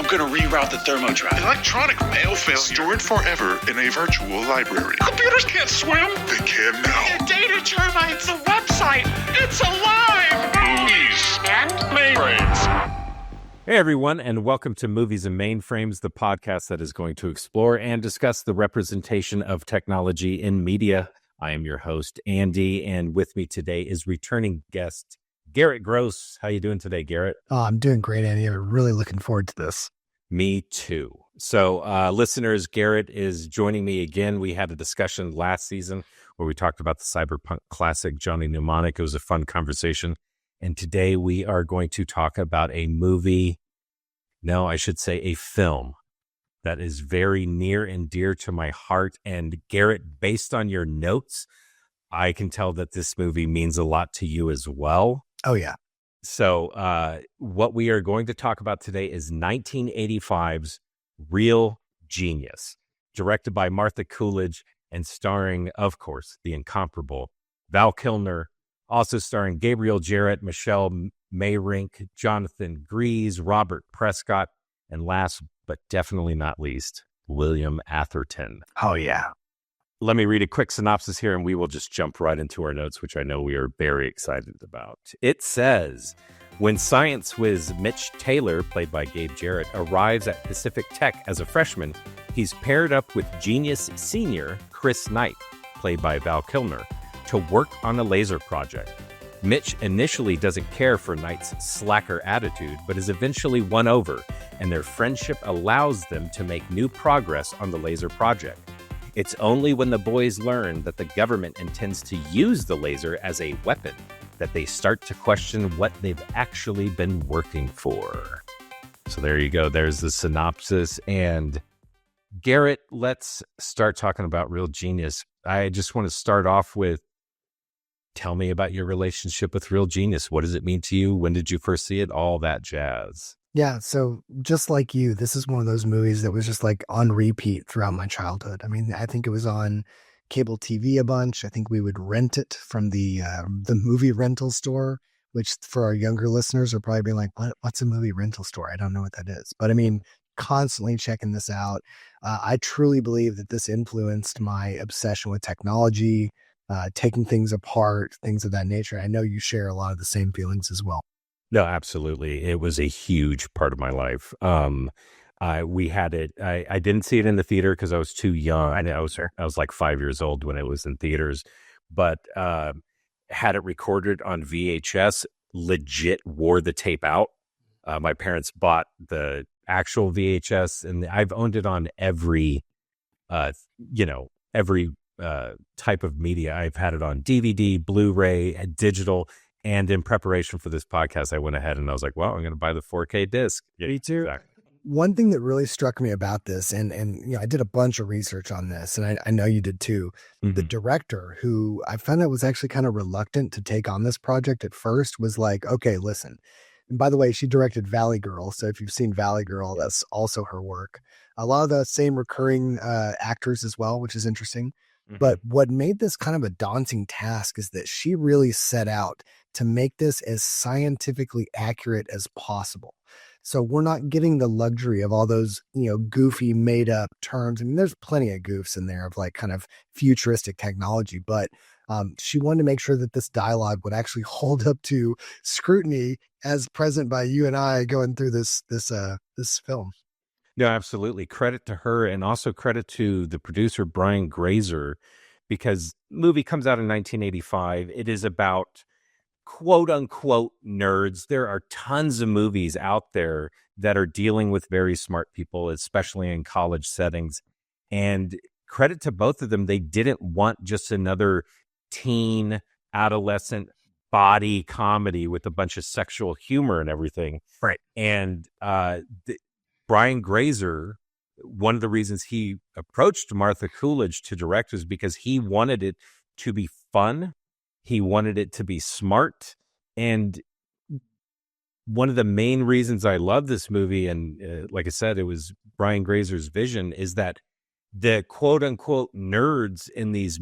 I'm gonna reroute the thermo drive. Electronic mail failure. Stored forever in a virtual library. Computers can't swim. They can now. Data termites. The website. It's alive. Movies And mainframes. Hey everyone, and welcome to Movies and Mainframes, the podcast that is going to explore and discuss the representation of technology in media. I am your host, Andy, and with me today is returning guest Garrett Gross. How you doing today, Garrett? Oh, I'm doing great, Andy. I'm really looking forward to this. Me too. So, listeners, Garrett is joining me again. We had a discussion last season where we talked about the cyberpunk classic Johnny Mnemonic. It was a fun conversation. And today we are going to talk about a movie, no, I should say a film that is very near and dear to my heart. And Garrett, based on your notes, I can tell that this movie means a lot to you as well. Oh, yeah. So what we are going to talk about today is 1985's Real Genius, directed by Martha Coolidge and starring, of course, the incomparable Val Kilmer, also starring Gabriel Jarrett, Michelle Mayrink, Jonathan Gries, Robert Prescott, and last but definitely not least, William Atherton. Oh, yeah. Let me read a quick synopsis here and we will just jump right into our notes, which I know we are very excited about. It says, when science whiz Mitch Taylor, played by Gabe Jarrett, arrives at Pacific Tech as a freshman, he's paired up with genius senior Chris Knight, played by Val Kilmer, to work on a laser project. Mitch initially doesn't care for Knight's slacker attitude, but is eventually won over, and their friendship allows them to make new progress on the laser project. It's only when the boys learn that the government intends to use the laser as a weapon that they start to question what they've actually been working for. So there you go. There's the synopsis. And Garrett, let's start talking about Real Genius. I just want to start off with, tell me about your relationship with Real Genius. What does it mean to you? When did you first see it? All that jazz. Yeah, so just like you, this is one of those movies that was just like on repeat throughout my childhood. I mean, I think it was on cable TV a bunch. I think we would rent it from the movie rental store, which for our younger listeners are probably being like, what's a movie rental store? I don't know what that is. But I mean, constantly checking this out. I truly believe that this influenced my obsession with technology, taking things apart, things of that nature. I know you share a lot of the same feelings as well. No, absolutely. It was a huge part of my life. We had it. I didn't see it in the theater because I was too young. I was like 5 years old when it was in theaters, but had it recorded on VHS. Legit wore the tape out. My parents bought the actual VHS, and I've owned it on every type of media. I've had it on DVD, Blu-ray, digital. And in preparation for this podcast, I went ahead and I was like, well, I'm going to buy the 4K disc. Yeah, me too. Exactly. One thing that really struck me about this, and I did a bunch of research on this, and I know you did too. Mm-hmm. The director, who I found out was actually kind of reluctant to take on this project at first, was like, okay, listen. And by the way, she directed Valley Girl. So if you've seen Valley Girl, that's also her work. A lot of the same recurring actors as well, which is interesting. Mm-hmm. But what made this kind of a daunting task is that she really set out to make this as scientifically accurate as possible. So we're not getting the luxury of all those, goofy made up terms. I mean, there's plenty of goofs in there of like kind of futuristic technology, but she wanted to make sure that this dialogue would actually hold up to scrutiny as present by you and I going through this film. No, absolutely. Credit to her, and also credit to the producer, Brian Grazer, because the movie comes out in 1985. It is about quote unquote nerds. There are tons of movies out there that are dealing with very smart people, especially in college settings. And credit to both of them. They didn't want just another teen, adolescent body comedy with a bunch of sexual humor and everything. Right. And Brian Grazer, one of the reasons he approached Martha Coolidge to direct was because he wanted it to be fun. He wanted it to be smart. And one of the main reasons I love this movie, and like I said, it was Brian Grazer's vision, is that the quote unquote nerds in this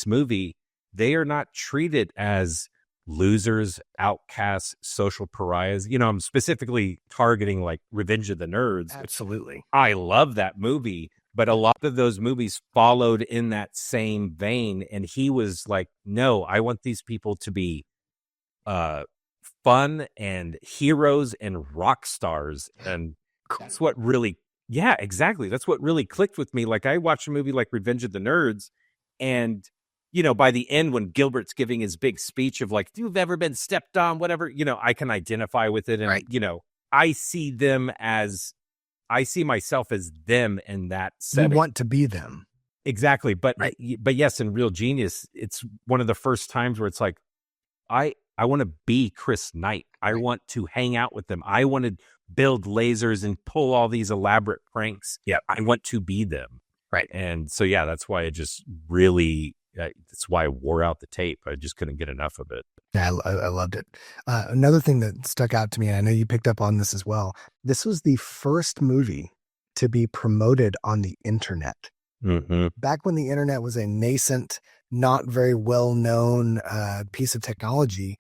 movie, they are not treated as losers, outcasts, social pariahs. You know, I'm specifically targeting like Revenge of the Nerds. Absolutely. I love that movie, but a lot of those movies followed in that same vein. And he was like, no, I want these people to be fun and heroes and rock stars. And that's what really, yeah, exactly. That's what really clicked with me. Like I watched a movie like Revenge of the Nerds, and you know, by the end when Gilbert's giving his big speech of like, if you've ever been stepped on, whatever, you know, I can identify with it. And, you know, I see myself as them in that setting. You want to be them. Exactly. But yes, in Real Genius, it's one of the first times where it's like, I want to be Chris Knight. I want to hang out with them. I want to build lasers and pull all these elaborate pranks. Yeah. I want to be them. Right. And so, yeah, that's why it just really, that's why I wore out the tape. I just couldn't get enough of it. Yeah, I loved it. Another thing that stuck out to me, and I know you picked up on this as well, this was the first movie to be promoted on the internet. Mm-hmm. Back when the internet was a nascent, not very well-known piece of technology,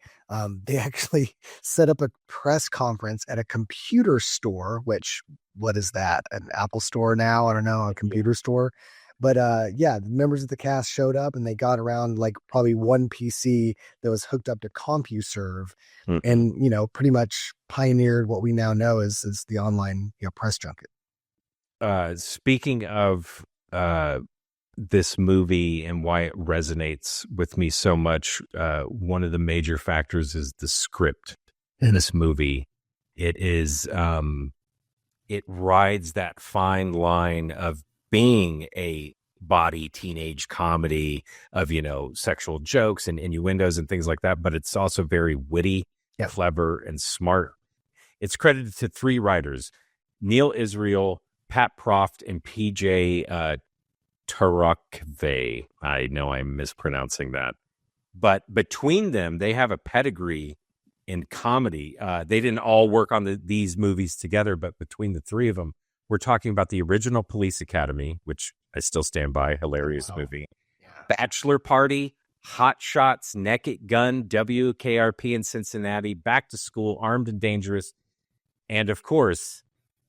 they actually set up a press conference at a computer store, which, what is that? An Apple store now? I don't know, a computer store. But yeah, the members of the cast showed up and they got around like probably one PC that was hooked up to CompuServe and, you know, pretty much pioneered what we now know as the online, you know, press junket. Speaking of this movie and why it resonates with me so much, one of the major factors is the script in this movie. It is, it rides that fine line of being a body teenage comedy of, you know, sexual jokes and innuendos and things like that, but it's also very witty, clever, and smart. It's credited to 3 writers, Neil Israel, Pat Proft, and PJ Tarakve. I know I'm mispronouncing that. But between them, they have a pedigree in comedy. They didn't all work on these movies together, but between the 3 of them, we're talking about the original Police Academy, which I still stand by, hilarious movie. Yeah. Bachelor Party, Hot Shots, Naked Gun, WKRP in Cincinnati, Back to School, Armed and Dangerous, and of course,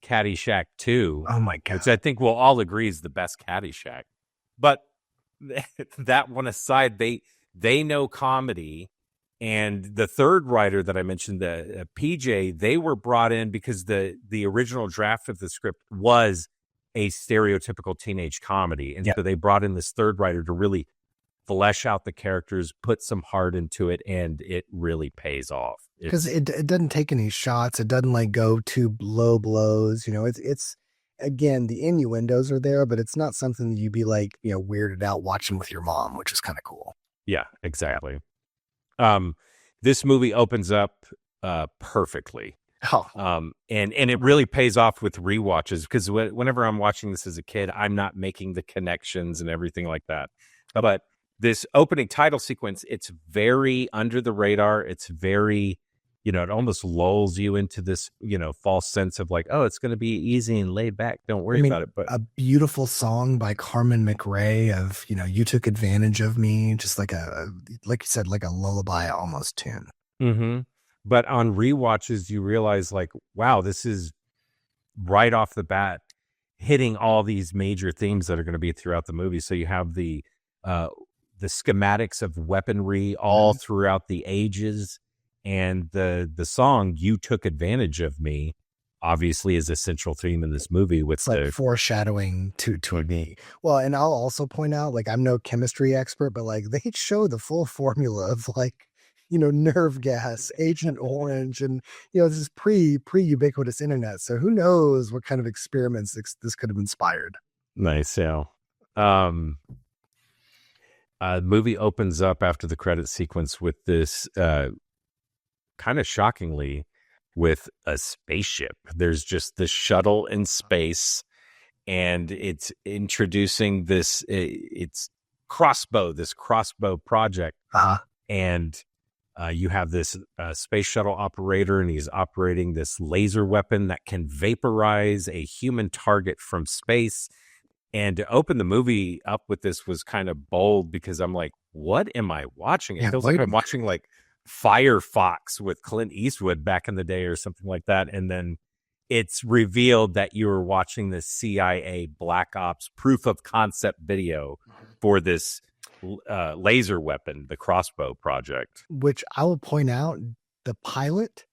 Caddyshack 2. Oh my God. Which I think we'll all agree is the best Caddyshack. But that one aside, they know comedy. And the third writer that I mentioned, the PJ, they were brought in because the original draft of the script was a stereotypical teenage comedy. And so they brought in this third writer to really flesh out the characters, put some heart into it, and it really pays off. Because it doesn't take any shots. It doesn't like go to low blows. You know, it's again, the innuendos are there, but it's not something that you'd be like, you know, weirded out watching with your mom, which is kind of cool. Yeah, exactly. This movie opens up perfectly. And it really pays off with rewatches because whenever I'm watching this as a kid, I'm not making the connections and everything like that. But this opening title sequence, it's very under the radar. It's very, you know, it almost lulls you into this, you know, false sense of like, oh, it's going to be easy and laid back. Don't worry about it. But a beautiful song by Carmen McRae of, you know, You Took Advantage of Me, just like like you said, like a lullaby almost tune. Mm-hmm. But on rewatches, you realize like, wow, this is right off the bat hitting all these major themes that are going to be throughout the movie. So you have the schematics of weaponry all throughout the ages. And the song "You Took Advantage of Me" obviously is a central theme in this movie. With like foreshadowing to me. Well, and I'll also point out, like, I'm no chemistry expert, but like they show the full formula of like, you know, nerve gas, Agent Orange, and you know, this is pre ubiquitous internet. So who knows what kind of experiments this could have inspired. Nice, yeah. The movie opens up after the credit sequence with this. Kind of shockingly, with a spaceship. There's just the shuttle in space, and it's introducing this crossbow project. And you have this space shuttle operator, and he's operating this laser weapon that can vaporize a human target from space. And to open the movie up with this was kind of bold because I'm like, what am I watching? It feels like I'm watching like Firefox with Clint Eastwood back in the day or something like that. And then it's revealed that you were watching the CIA Black Ops proof of concept video for this laser weapon, the crossbow project. Which I will point out, the pilot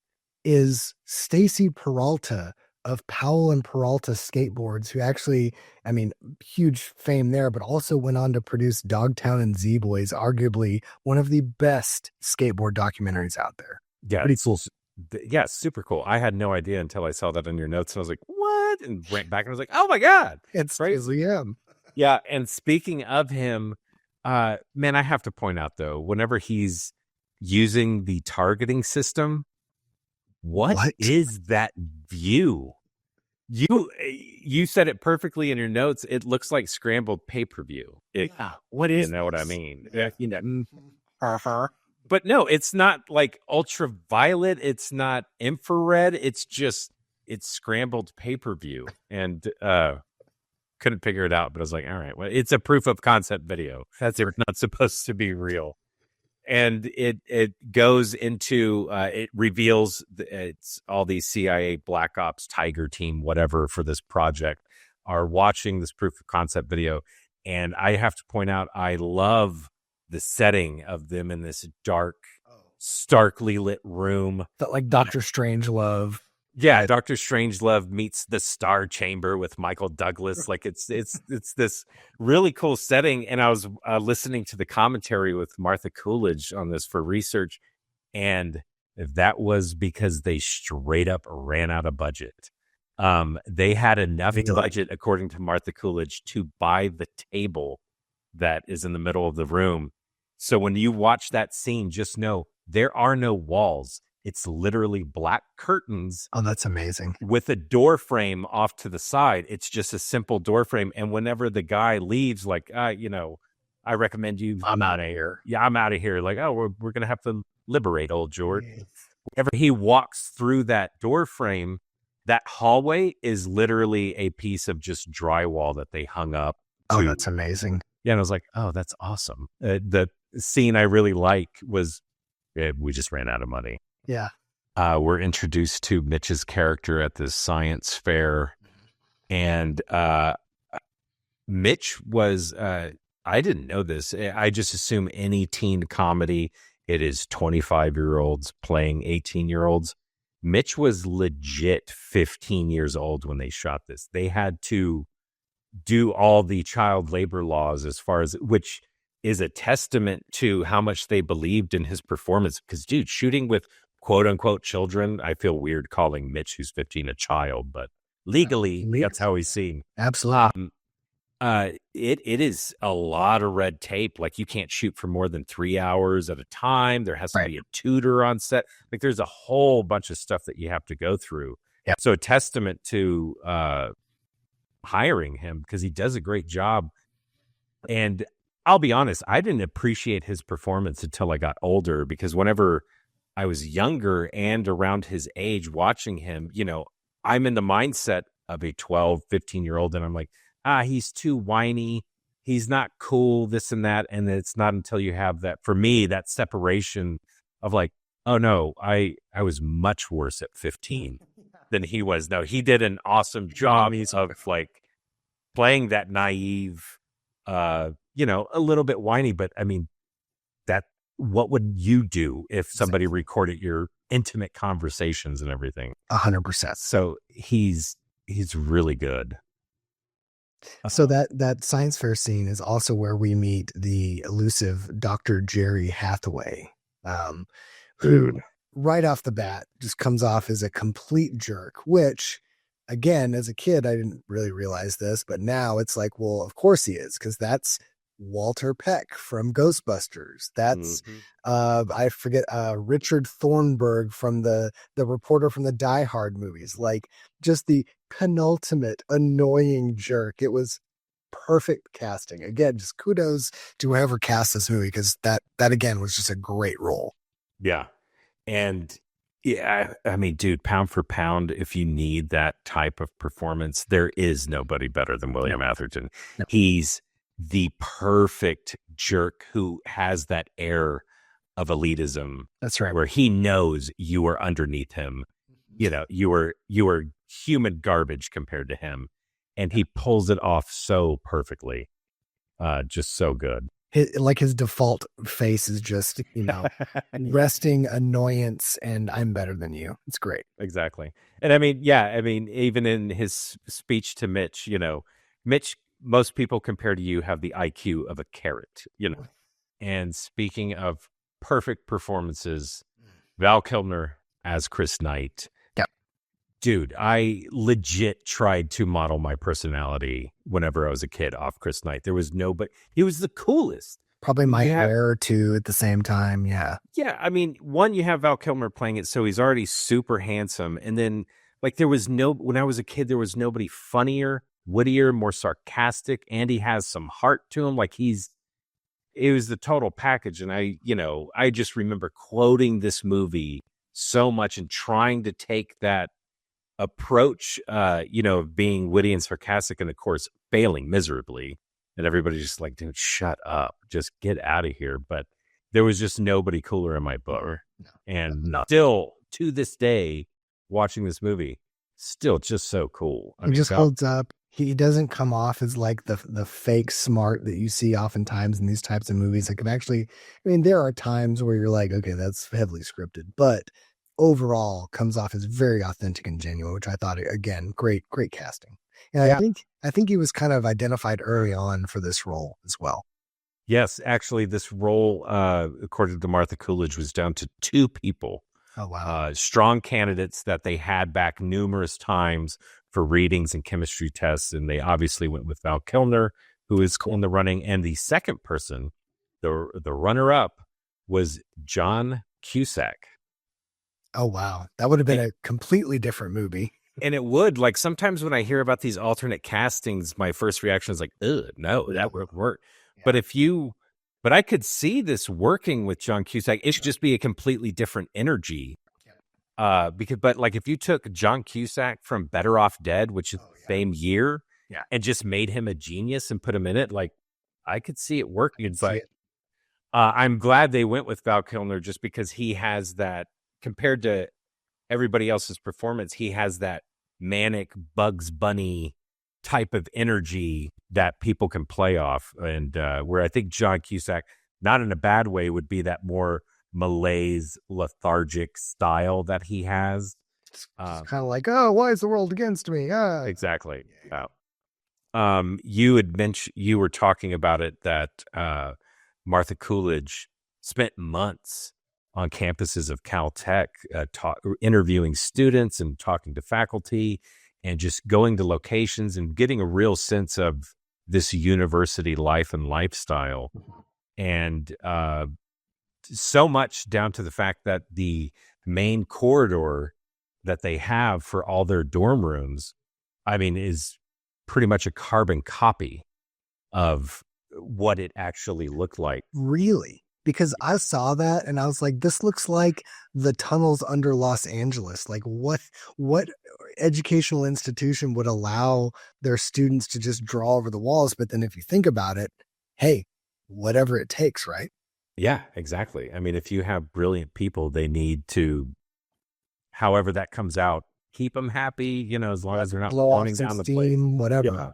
is Stacy Peralta of Powell and Peralta Skateboards, who actually, I mean, huge fame there, but also went on to produce Dogtown and Z-Boys, arguably one of the best skateboard documentaries out there. Yeah, Pretty cool. Yeah, super cool. I had no idea until I saw that in your notes, and I was like, "What?" And went back and I was like, "Oh my god, It's crazy!" him. Yeah, and speaking of him, man, I have to point out though, whenever he's using the targeting system, what is that view? You said it perfectly in your notes. It looks like scrambled pay-per-view. What is? You know what I mean? You know. But no, it's not like ultraviolet. It's not infrared. It's scrambled pay-per-view. And couldn't figure it out. But I was like, all right, well, it's a proof of concept video. That's not supposed to be real. And it goes into, it reveals it's all these CIA Black Ops Tiger team, whatever, for this project are watching this proof of concept video. And I have to point out, I love the setting of them in this dark, starkly lit room. Felt like Dr. Strangelove. Yeah, Dr. Strangelove meets the Star Chamber with Michael Douglas. Like it's this really cool setting. And I was listening to the commentary with Martha Coolidge on this for research, and that was because they straight up ran out of budget. They had enough budget, according to Martha Coolidge, to buy the table that is in the middle of the room. So when you watch that scene, just know there are no walls. It's literally black curtains. Oh, that's amazing. With a door frame off to the side. It's just a simple door frame. And whenever the guy leaves, like, I recommend you. I'm out of here. Yeah, I'm out of here. Like, oh, we're going to have to liberate old George. Whenever he walks through that door frame, that hallway is literally a piece of just drywall that they hung up. Oh, that's amazing. Yeah, and I was like, oh, that's awesome. The scene I really like was we just ran out of money. Yeah. We're introduced to Mitch's character at this science fair. And Mitch was, I didn't know this. I just assume any teen comedy, it is 25-year-olds playing 18-year-olds. Mitch was legit 15 years old when they shot this. They had to do all the child labor laws, as far as, which is a testament to how much they believed in his performance. Because, dude, shooting with quote unquote children, I feel weird calling Mitch, who's 15, a child, but legally, that's how he's seen. Absolutely. It is a lot of red tape. Like, you can't shoot for more than 3 hours at a time. There has to be a tutor on set. Like, there's a whole bunch of stuff that you have to go through. Yeah. So a testament to hiring him, because he does a great job. And I'll be honest, I didn't appreciate his performance until I got older, because whenever I was younger and around his age watching him, I'm in the mindset of a 12, 15-year-old, and I'm like, he's too whiny. He's not cool, this and that. And it's not until you have that, for me, that separation of like, oh no, I was much worse at 15 than he was. No, he did an awesome job of like playing that naive, a little bit whiny, but I mean, what would you do if somebody recorded your intimate conversations and everything? 100%. So he's really good. So that science fair scene is also where we meet the elusive Dr. Jerry Hathaway, who right off the bat just comes off as a complete jerk, which, again, as a kid, I didn't really realize this, but now it's like, well, of course he is, because that's Walter Peck from Ghostbusters. That's I forget, Richard Thornburg from the reporter from the Die Hard movies. Like, just the penultimate annoying jerk. It was perfect casting. Again, just kudos to whoever cast this movie, because that again was just a great role. Yeah. And yeah, I mean, dude, pound for pound, if you need that type of performance, there is nobody better than William Atherton. He's the perfect jerk who has that air of elitism That's right. where he knows you are underneath him. You know, you are human garbage compared to him. And he pulls it off so perfectly. Just so good. His default face is just, resting annoyance and I'm better than you. It's great. Exactly. And I mean, even in his speech to Mitch, Mitch, most people compared to you have the IQ of a carrot, And speaking of perfect performances, Val Kilmer as Chris Knight. Yep. Dude, I legit tried to model my personality whenever I was a kid off Chris Knight. There was nobody. He was the coolest. Probably my hair too at the same time. Yeah. Yeah. I mean, one, you have Val Kilmer playing it, so he's already super handsome. And then, when I was a kid, there was nobody funnier, wittier, more sarcastic, and he has some heart to him. It was the total package. And I just remember quoting this movie so much and trying to take that approach, of being witty and sarcastic, and of course, failing miserably. And everybody's just like, dude, shut up. Just get out of here. But there was just nobody cooler in my book. And still, to this day, watching this movie, still just so cool. He just holds up. He doesn't come off as like the fake smart that you see oftentimes in these types of movies. There are times where you're like, okay, that's heavily scripted. But overall, comes off as very authentic and genuine, which I thought, again, great casting. And I think he was kind of identified early on for this role as well. Yes, actually, this role, according to Martha Coolidge, was down to 2 people. Oh, wow. Strong candidates that they had back numerous times for readings and chemistry tests. And they obviously went with Val Kilmer, who is in the running. And the second person, the runner-up, was John Cusack. Oh, wow. That would have been a completely different movie. And it would, sometimes when I hear about these alternate castings, my first reaction is like, ugh, no, that would work. Yeah. But I could see this working with John Cusack. It should just be a completely different energy. If you took John Cusack from Better Off Dead, which is the same year, and just made him a genius and put him in it, I could see it working. I'm glad they went with Val Kilmer just because he has that, compared to everybody else's performance, he has that manic Bugs Bunny type of energy that people can play off. And where I think John Cusack, not in a bad way, would be that more malaise, lethargic style that he has. It's kind of like, oh, why is the world against me? Exactly. You had mentioned, you were talking about it, that Martha Coolidge spent months on campuses of Caltech, interviewing students and talking to faculty and just going to locations and getting a real sense of this university life and lifestyle. And so much down to the fact that the main corridor that they have for all their dorm rooms, is pretty much a carbon copy of what it actually looked like. Really? Because I saw that and I was like, this looks like the tunnels under Los Angeles. Like what educational institution would allow their students to just draw over the walls? But then if you think about it, hey, whatever it takes, right? Yeah, exactly. If you have brilliant people, they need to, however that comes out, keep them happy, as long as they're not blowing down the place. Whatever. Yeah.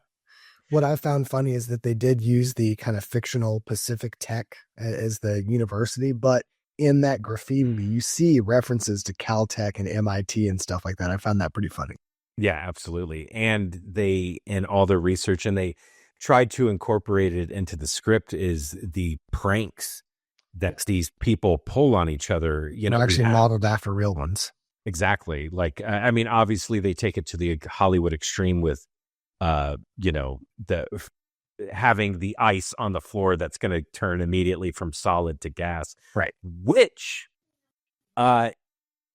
What I found funny is that they did use the kind of fictional Pacific Tech as the university, but in that graffiti, you see references to Caltech and MIT and stuff like that. I found that pretty funny. Yeah, absolutely. And they, in all their research, and they tried to incorporate it into the script, is the pranks that these people pull on each other. Actually modeled after real ones. Exactly. Obviously they take it to the Hollywood extreme with, having the ice on the floor that's going to turn immediately from solid to gas, right? Which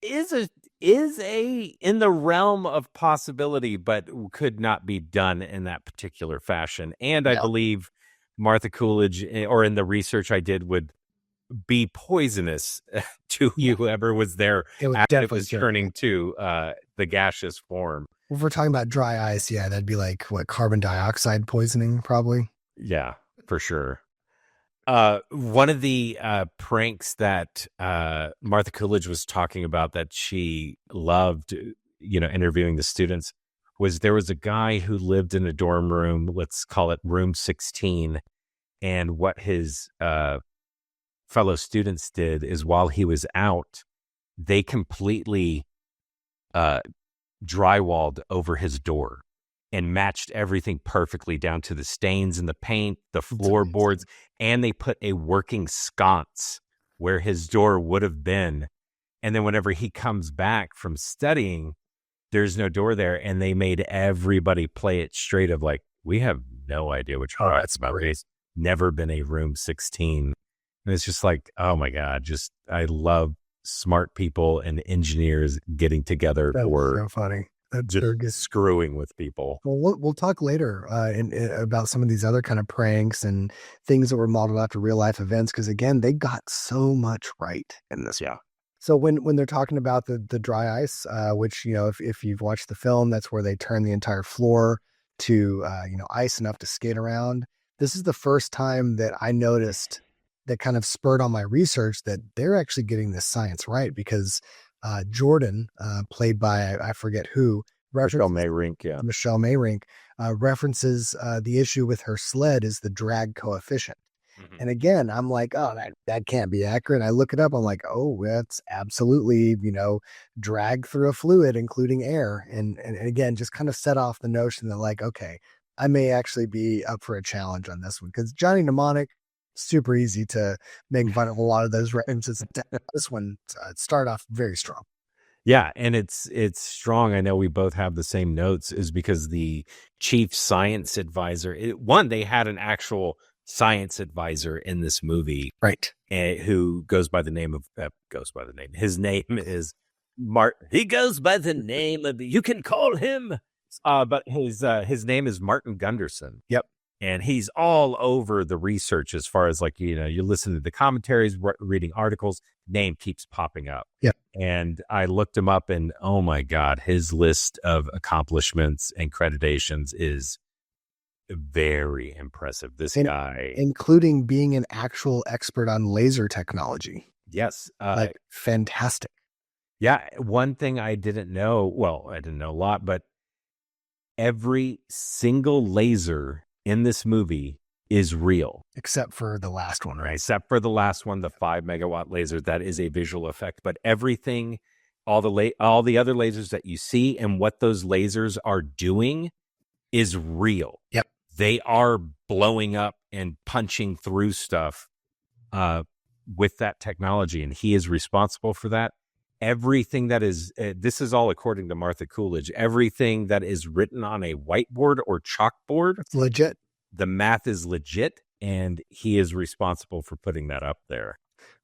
is in the realm of possibility, but could not be done in that particular fashion. And I believe Martha Coolidge, or in the research I did, would be poisonous to whoever was there. It was turning to the gaseous form. If we're talking about dry ice, that'd be like carbon dioxide poisoning, probably. Yeah, for sure. One of the pranks that Martha Coolidge was talking about that she loved, interviewing the students, was there was a guy who lived in a dorm room, let's call it room 16, and what his fellow students did is while he was out, they completely drywalled over his door and matched everything perfectly down to the stains in the paint, the floorboards, and they put a working sconce where his door would have been. And then whenever he comes back from studying, there's no door there. And they made everybody play it straight of like, we have no idea what you're talking about. It's never been a room 16. And it's just like, oh my God, I love smart people and engineers getting together for so funny. That's just screwing with people. Well, we'll talk later about some of these other kind of pranks and things that were modeled after real life events. Because again, they got so much right in this. Yeah. So when they're talking about the dry ice, which, if you've watched the film, that's where they turn the entire floor to, ice enough to skate around. This is the first time that I noticed that kind of spurred on my research that they're actually getting this science right, because Jordan, played by, I forget who, Michelle Mayrink, yeah. Michelle Mayrink, references the issue with her sled is the drag coefficient. Mm-hmm. And again, I'm like, oh, that can't be accurate. I look it up. I'm like, oh, that's absolutely, drag through a fluid, including air. And again, just kind of set off the notion that like, okay, I may actually be up for a challenge on this one, because Johnny Mnemonic, super easy to make fun of a lot of those references. This one started off very strong. Yeah, and it's strong. I know we both have the same notes, is because the chief science advisor, they had an actual science advisor in this movie, right? Who goes by the name of his name is he goes by the name of, you can call him, but his name is Martin Gunderson. Yep. And he's all over the research as far as like, you listen to the commentaries, reading articles, name keeps popping up. Yep. And I looked him up and, oh my God, his list of accomplishments and accreditations is very impressive. This guy. Including being an actual expert on laser technology. Yes. Fantastic. Yeah. One thing I didn't know, I didn't know a lot, but every single laser in this movie is real. Except for the last one, right? Except for the last one, the 5 megawatt laser, that is a visual effect. But everything, all the other lasers that you see and what those lasers are doing is real. Yep. They are blowing up and punching through stuff with that technology, and he is responsible for that. Everything that is, this is all according to Martha Coolidge, everything that is written on a whiteboard or chalkboard, it's legit. The math is legit, and he is responsible for putting that up there.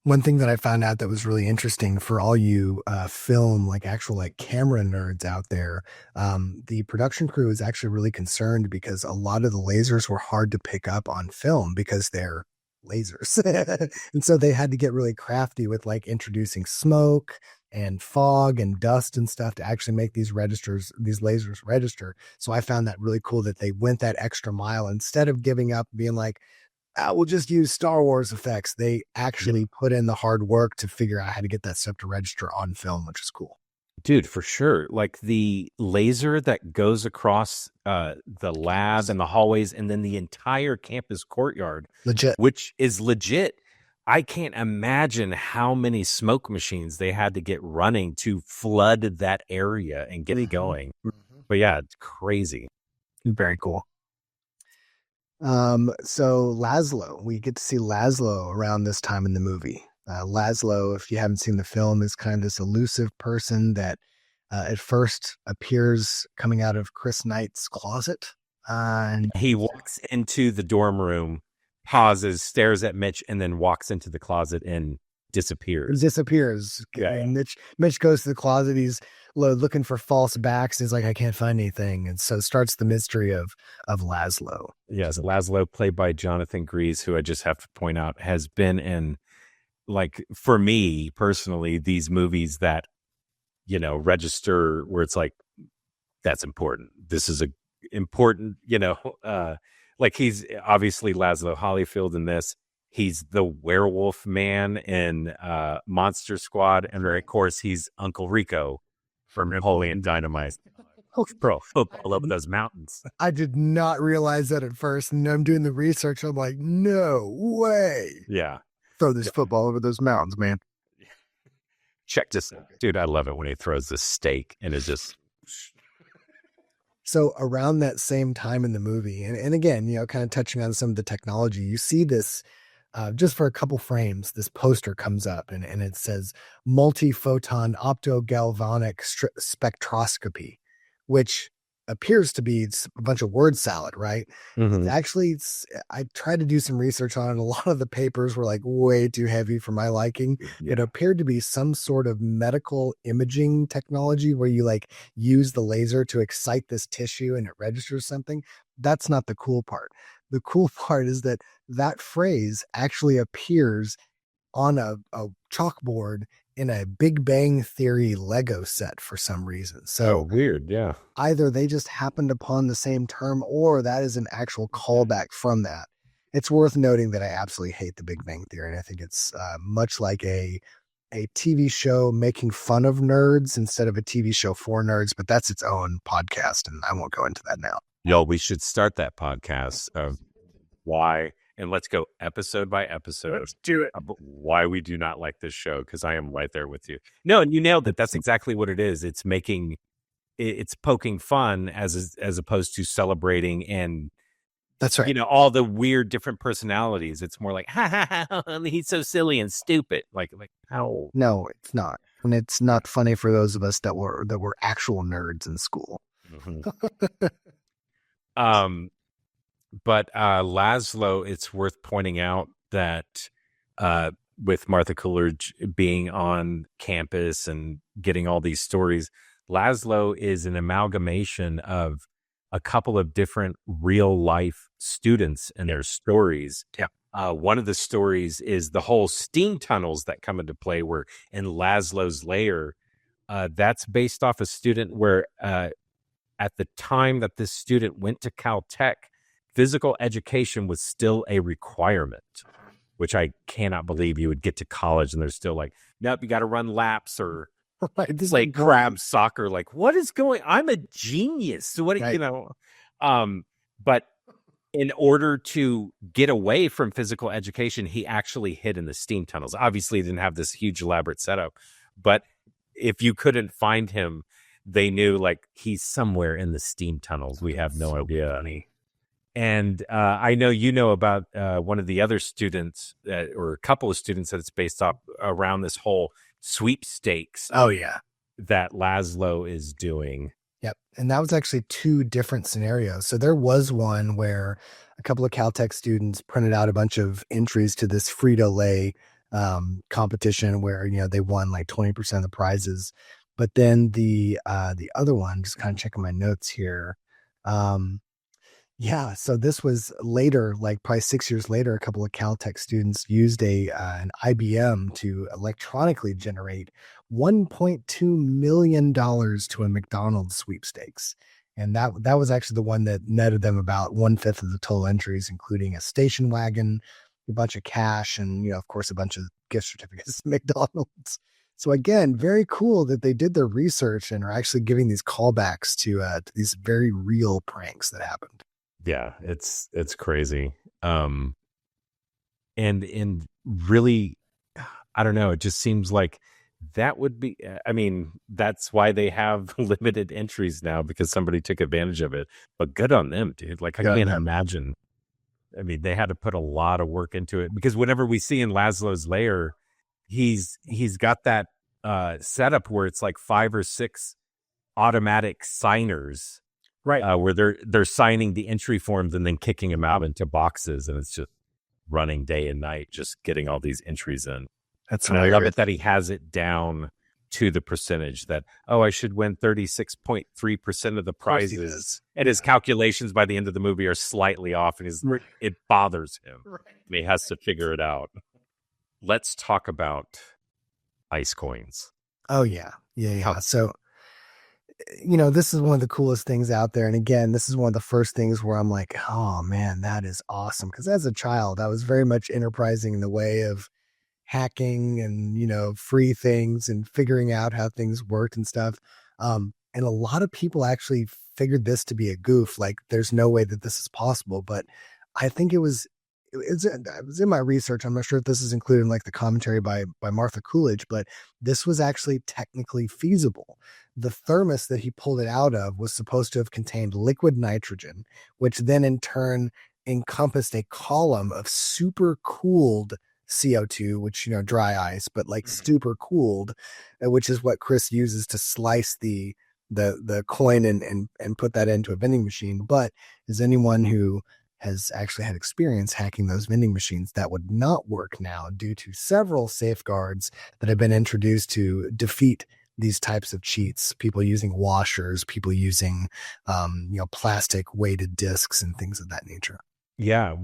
One thing that I found out that was really interesting for all you film, actual camera nerds out there, the production crew is actually really concerned because a lot of the lasers were hard to pick up on film because they're lasers. And so they had to get really crafty with introducing smoke and fog and dust and stuff to actually make these lasers register. So I found that really cool that they went that extra mile. Instead of giving up, being like, we'll just use Star Wars effects, they actually put in the hard work to figure out how to get that stuff to register on film, which is cool. Dude, for sure. Like the laser that goes across the lab and the hallways and then the entire campus courtyard, legit, which is legit. I can't imagine how many smoke machines they had to get running to flood that area and get it going. Mm-hmm. But yeah, it's crazy. Very cool. So Laszlo, we get to see Laszlo around this time in the movie. Laszlo, if you haven't seen the film, is kind of this elusive person that at first appears coming out of Chris Knight's closet. And he walks into the dorm room, pauses, stares at Mitch, and then walks into the closet and disappears. Yeah. And Mitch goes to the closet. He's looking for false backs. He's like, I can't find anything. And so starts the mystery of Laszlo. Yes, Laszlo, played by Jonathan Gries, who I just have to point out has been in, for me personally, these movies that, register where it's like, that's important. This is a important, he's obviously Laszlo Holyfield in this. He's the werewolf man in Monster Squad. And of course, he's Uncle Rico from Napoleon Dynamite. Pro football over those mountains. I did not realize that at first. And I'm doing the research. I'm like, no way. Yeah. Throw this football over those mountains, man. Check this out. Dude, I love it when he throws this steak and it's just... So around that same time in the movie, and again, kind of touching on some of the technology, you see this just for a couple frames, this poster comes up and it says multi-photon optogalvanic spectroscopy, which appears to be a bunch of word salad, right? Mhm. Actually, I tried to do some research on it. A lot of the papers were like way too heavy for my liking. Yeah. It appeared to be some sort of medical imaging technology where you like use the laser to excite this tissue and it registers something. That's not the cool part. The cool part is that phrase actually appears on a chalkboard in a Big Bang Theory Lego set for some reason. So weird. Yeah. either they just happened upon the same term or that is an actual callback from that. It's worth noting that I absolutely hate the Big Bang Theory. And I think it's much like a TV show making fun of nerds instead of a TV show for nerds, but that's its own podcast. And I won't go into that now. Yo, we should start that podcast of why, and let's go episode by episode. Let's do it. Why we do not like this show, because I am right there with you. No, and you nailed it. That's exactly what it is. It's poking fun as opposed to celebrating and That's right. all the weird different personalities. It's more like, ha ha ha, he's so silly and stupid. Like how? No, it's not. And it's not funny for those of us that were actual nerds in school. Mm-hmm. But Laszlo, it's worth pointing out that with Martha Coolidge being on campus and getting all these stories, Laszlo is an amalgamation of a couple of different real life students and their stories. Yeah. One of the stories is the whole steam tunnels that come into play where in Laszlo's lair, that's based off a student where at the time that this student went to Caltech, physical education was still a requirement, which I cannot believe you would get to college and they're still like, nope, you got to run laps or play crab soccer. Like, what is going? I'm a genius. So what, Right. But in order to get away from physical education, he actually hid in the steam tunnels. Obviously, he didn't have this huge elaborate setup, but if you couldn't find him, they knew like he's somewhere in the steam tunnels. We have no idea. Funny. And I know you know about one of the other students or a couple of students that it's based off around this whole sweepstakes. Oh, yeah. That Laszlo is doing. Yep. And that was actually two different scenarios. So there was one where a couple of Caltech students printed out a bunch of entries to this Frito-Lay competition where, they won like 20% of the prizes. But then the other one, just kind of checking my notes here. Yeah, so this was later, like probably 6 years later, a couple of Caltech students used an IBM to electronically generate $1.2 million to a McDonald's sweepstakes. And that was actually the one that netted them about 1/5 of the total entries, including a station wagon, a bunch of cash, and, of course, a bunch of gift certificates to McDonald's. So again, very cool that they did their research and are actually giving these callbacks to these very real pranks that happened. Yeah, it's crazy. And really, I don't know. It just seems like that would be, I mean, that's why they have limited entries now because somebody took advantage of it. But good on them, dude. Like I can't imagine. I mean, they had to put a lot of work into it because whenever we see in Laszlo's lair, he's got that setup where it's like 5 or 6 automatic signers. Right. Where they're signing the entry forms and then kicking them out into boxes, and it's just running day and night, just getting all these entries in. That's and I love it that he has it down to the percentage that, I should win 36.3% of the prizes. And his calculations by the end of the movie are slightly off, and it bothers him. Right. And he has to figure it out. Let's talk about ice coins. Oh, yeah. Yeah. So this is one of the coolest things out there. And again, this is one of the first things where I'm like, oh man, that is awesome. Because as a child, I was very much enterprising in the way of hacking and, free things and figuring out how things worked and stuff. And a lot of people actually figured this to be a goof. Like, there's no way that this is possible. But I think it was in my research. I'm not sure if this is included in like the commentary by Martha Coolidge, but this was actually technically feasible. The thermos that he pulled it out of was supposed to have contained liquid nitrogen, which then in turn encompassed a column of super cooled CO2, which, dry ice, but like super cooled, which is what Chris uses to slice the coin and put that into a vending machine. But as anyone who has actually had experience hacking those vending machines, that would not work now due to several safeguards that have been introduced to defeat these types of cheats. People using washers, people using, plastic weighted discs and things of that nature. Yeah,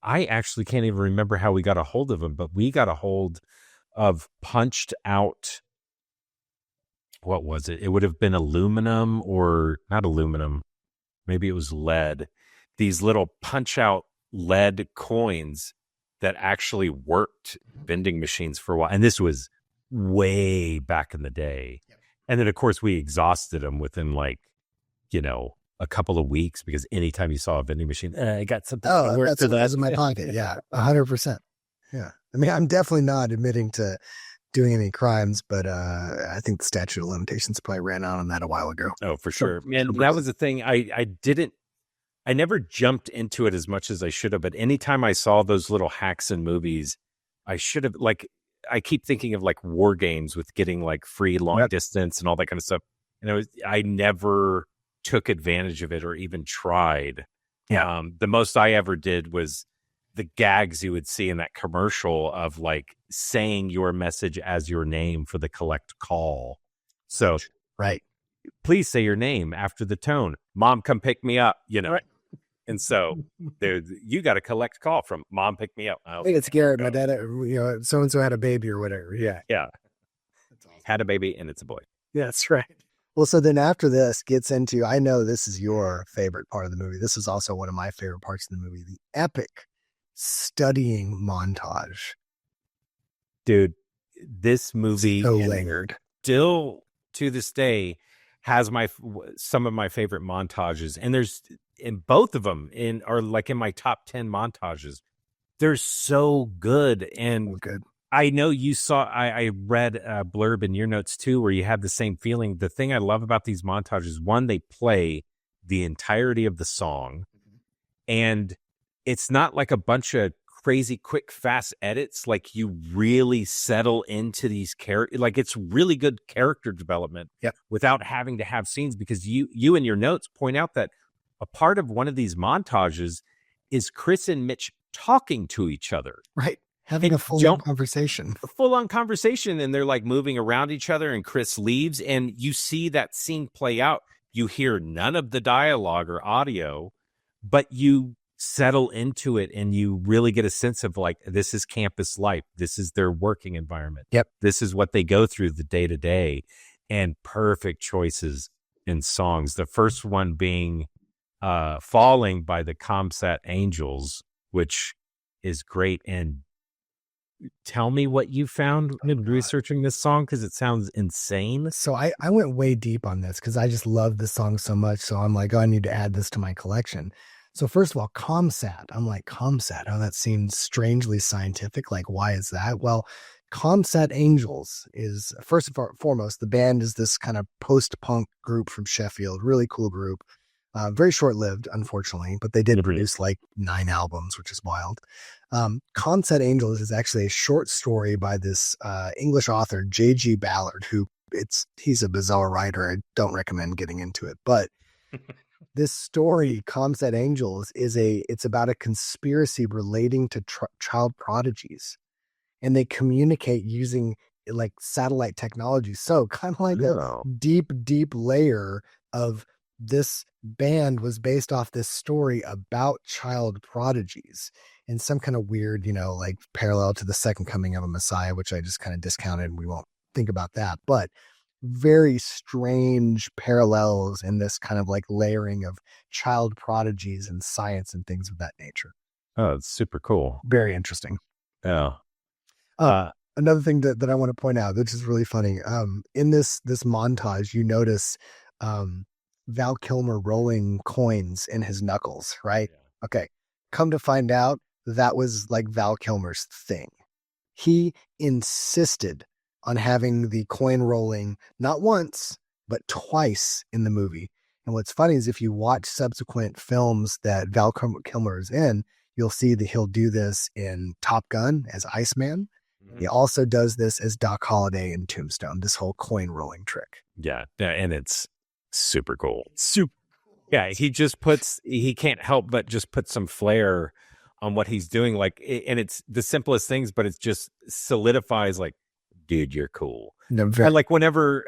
I actually can't even remember how we got a hold of them, but we got a hold of punched out. What was it? It would have been aluminum, or not aluminum. Maybe it was lead. These little punch out lead coins that actually worked vending machines for a while. And this was way back in the day. Yep. And then of course we exhausted them within a couple of weeks, because anytime you saw a vending machine, I got something. Oh, that's in my pocket. Yeah. 100%. Yeah. I mean, I'm definitely not admitting to doing any crimes, but I think the statute of limitations probably ran out on that a while ago. Oh, for sure. And that was the thing. I never jumped into it as much as I should have, but anytime I saw those little hacks in movies, I should have, I keep thinking of like war games with getting like free long distance and all that kind of stuff. And I never took advantage of it or even tried. Yeah. The most I ever did was the gags you would see in that commercial of like saying your message as your name for the collect call. So, right. Please say your name after the tone. Mom, come pick me up, Right. And so you got a collect call from Mom, pick me up. I think it's Garrett. My dad, so-and-so had a baby or whatever. Yeah. Yeah. That's awesome. Had a baby and it's a boy. Yeah, that's right. Well, so then after this gets into, I know this is your favorite part of the movie. This is also one of my favorite parts of the movie, the epic studying montage. Dude, this movie so layered. Still to this day has some of my favorite montages, and there's in both of them are like in my top 10 montages. They're so good. And good. I know you saw, I read a blurb in your notes too, where you had the same feeling. The thing I love about these montages, one, they play the entirety of the song, and it's not like a bunch of crazy, quick, fast edits. Like, you really settle into these characters. Like, it's really good character development without having to have scenes, because you in your notes point out that a part of one of these montages is Chris and Mitch talking to each other. Right. Having a full-on conversation. A full-on conversation, and they're like moving around each other, and Chris leaves, and you see that scene play out. You hear none of the dialogue or audio, but you settle into it, and you really get a sense of like, this is campus life. This is their working environment. Yep. This is what they go through the day-to-day, and perfect choices in songs. The first one being Falling by the Comsat Angels, which is great. And tell me what you found in researching this song, because it sounds insane. So I went way deep on this because I just love this song so much. So I'm like, oh, I need to add this to my collection. So first of all, Comsat. I'm like, Comsat. Oh, that seems strangely scientific. Like, why is that? Well, Comsat Angels is, first and foremost, the band is this kind of post-punk group from Sheffield. Really cool group. Very short-lived, unfortunately, but they did produce like 9 albums, which is wild. Comsat Angels is actually a short story by this English author, J.G. Ballard, he's a bizarre writer. I don't recommend getting into it, but this story, Comsat Angels, it's about a conspiracy relating to child prodigies, and they communicate using like satellite technology. So kind of like a deep layer of this band was based off this story about child prodigies in some kind of weird, like parallel to the second coming of a Messiah, which I just kind of discounted, and we won't think about that. But very strange parallels in this kind of like layering of child prodigies and science and things of that nature. Oh, it's super cool. Very interesting. Yeah. Another thing that I want to point out, which is really funny, in this montage, you notice Val Kilmer rolling coins in his knuckles, right? Yeah. Okay. Come to find out, that was like Val Kilmer's thing. He insisted on having the coin rolling not once, but twice in the movie. And what's funny is if you watch subsequent films that Val Kilmer is in, you'll see that he'll do this in Top Gun as Iceman. Mm-hmm. He also does this as Doc Holliday in Tombstone, this whole coin rolling trick. Yeah. And it's super cool. Super. Yeah. He can't help but just put some flair on what he's doing. Like, and it's the simplest things, but it just solidifies like, dude, you're cool. No, and like whenever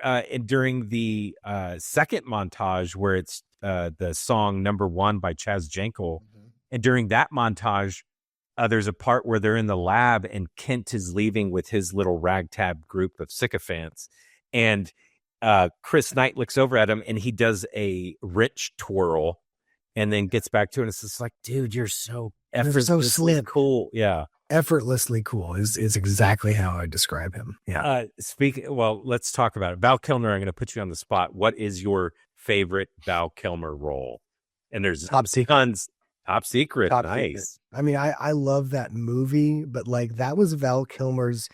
during the second montage where it's the song Number One by Chaz Jankel, and during that montage, there's a part where they're in the lab and Kent is leaving with his little ragtag group of sycophants, and Chris Knight looks over at him and he does a rich twirl, and then gets back to it. And it's just like, dude, you're so effortlessly cool. Yeah. Effortlessly cool is exactly how I describe him. Yeah. Well, let's talk about it. Val Kilmer, I'm going to put you on the spot. What is your favorite Val Kilmer role? And there's Top Secret. Tons. Top Secret. Nice. I mean, I love that movie, but like that was Val Kilmer's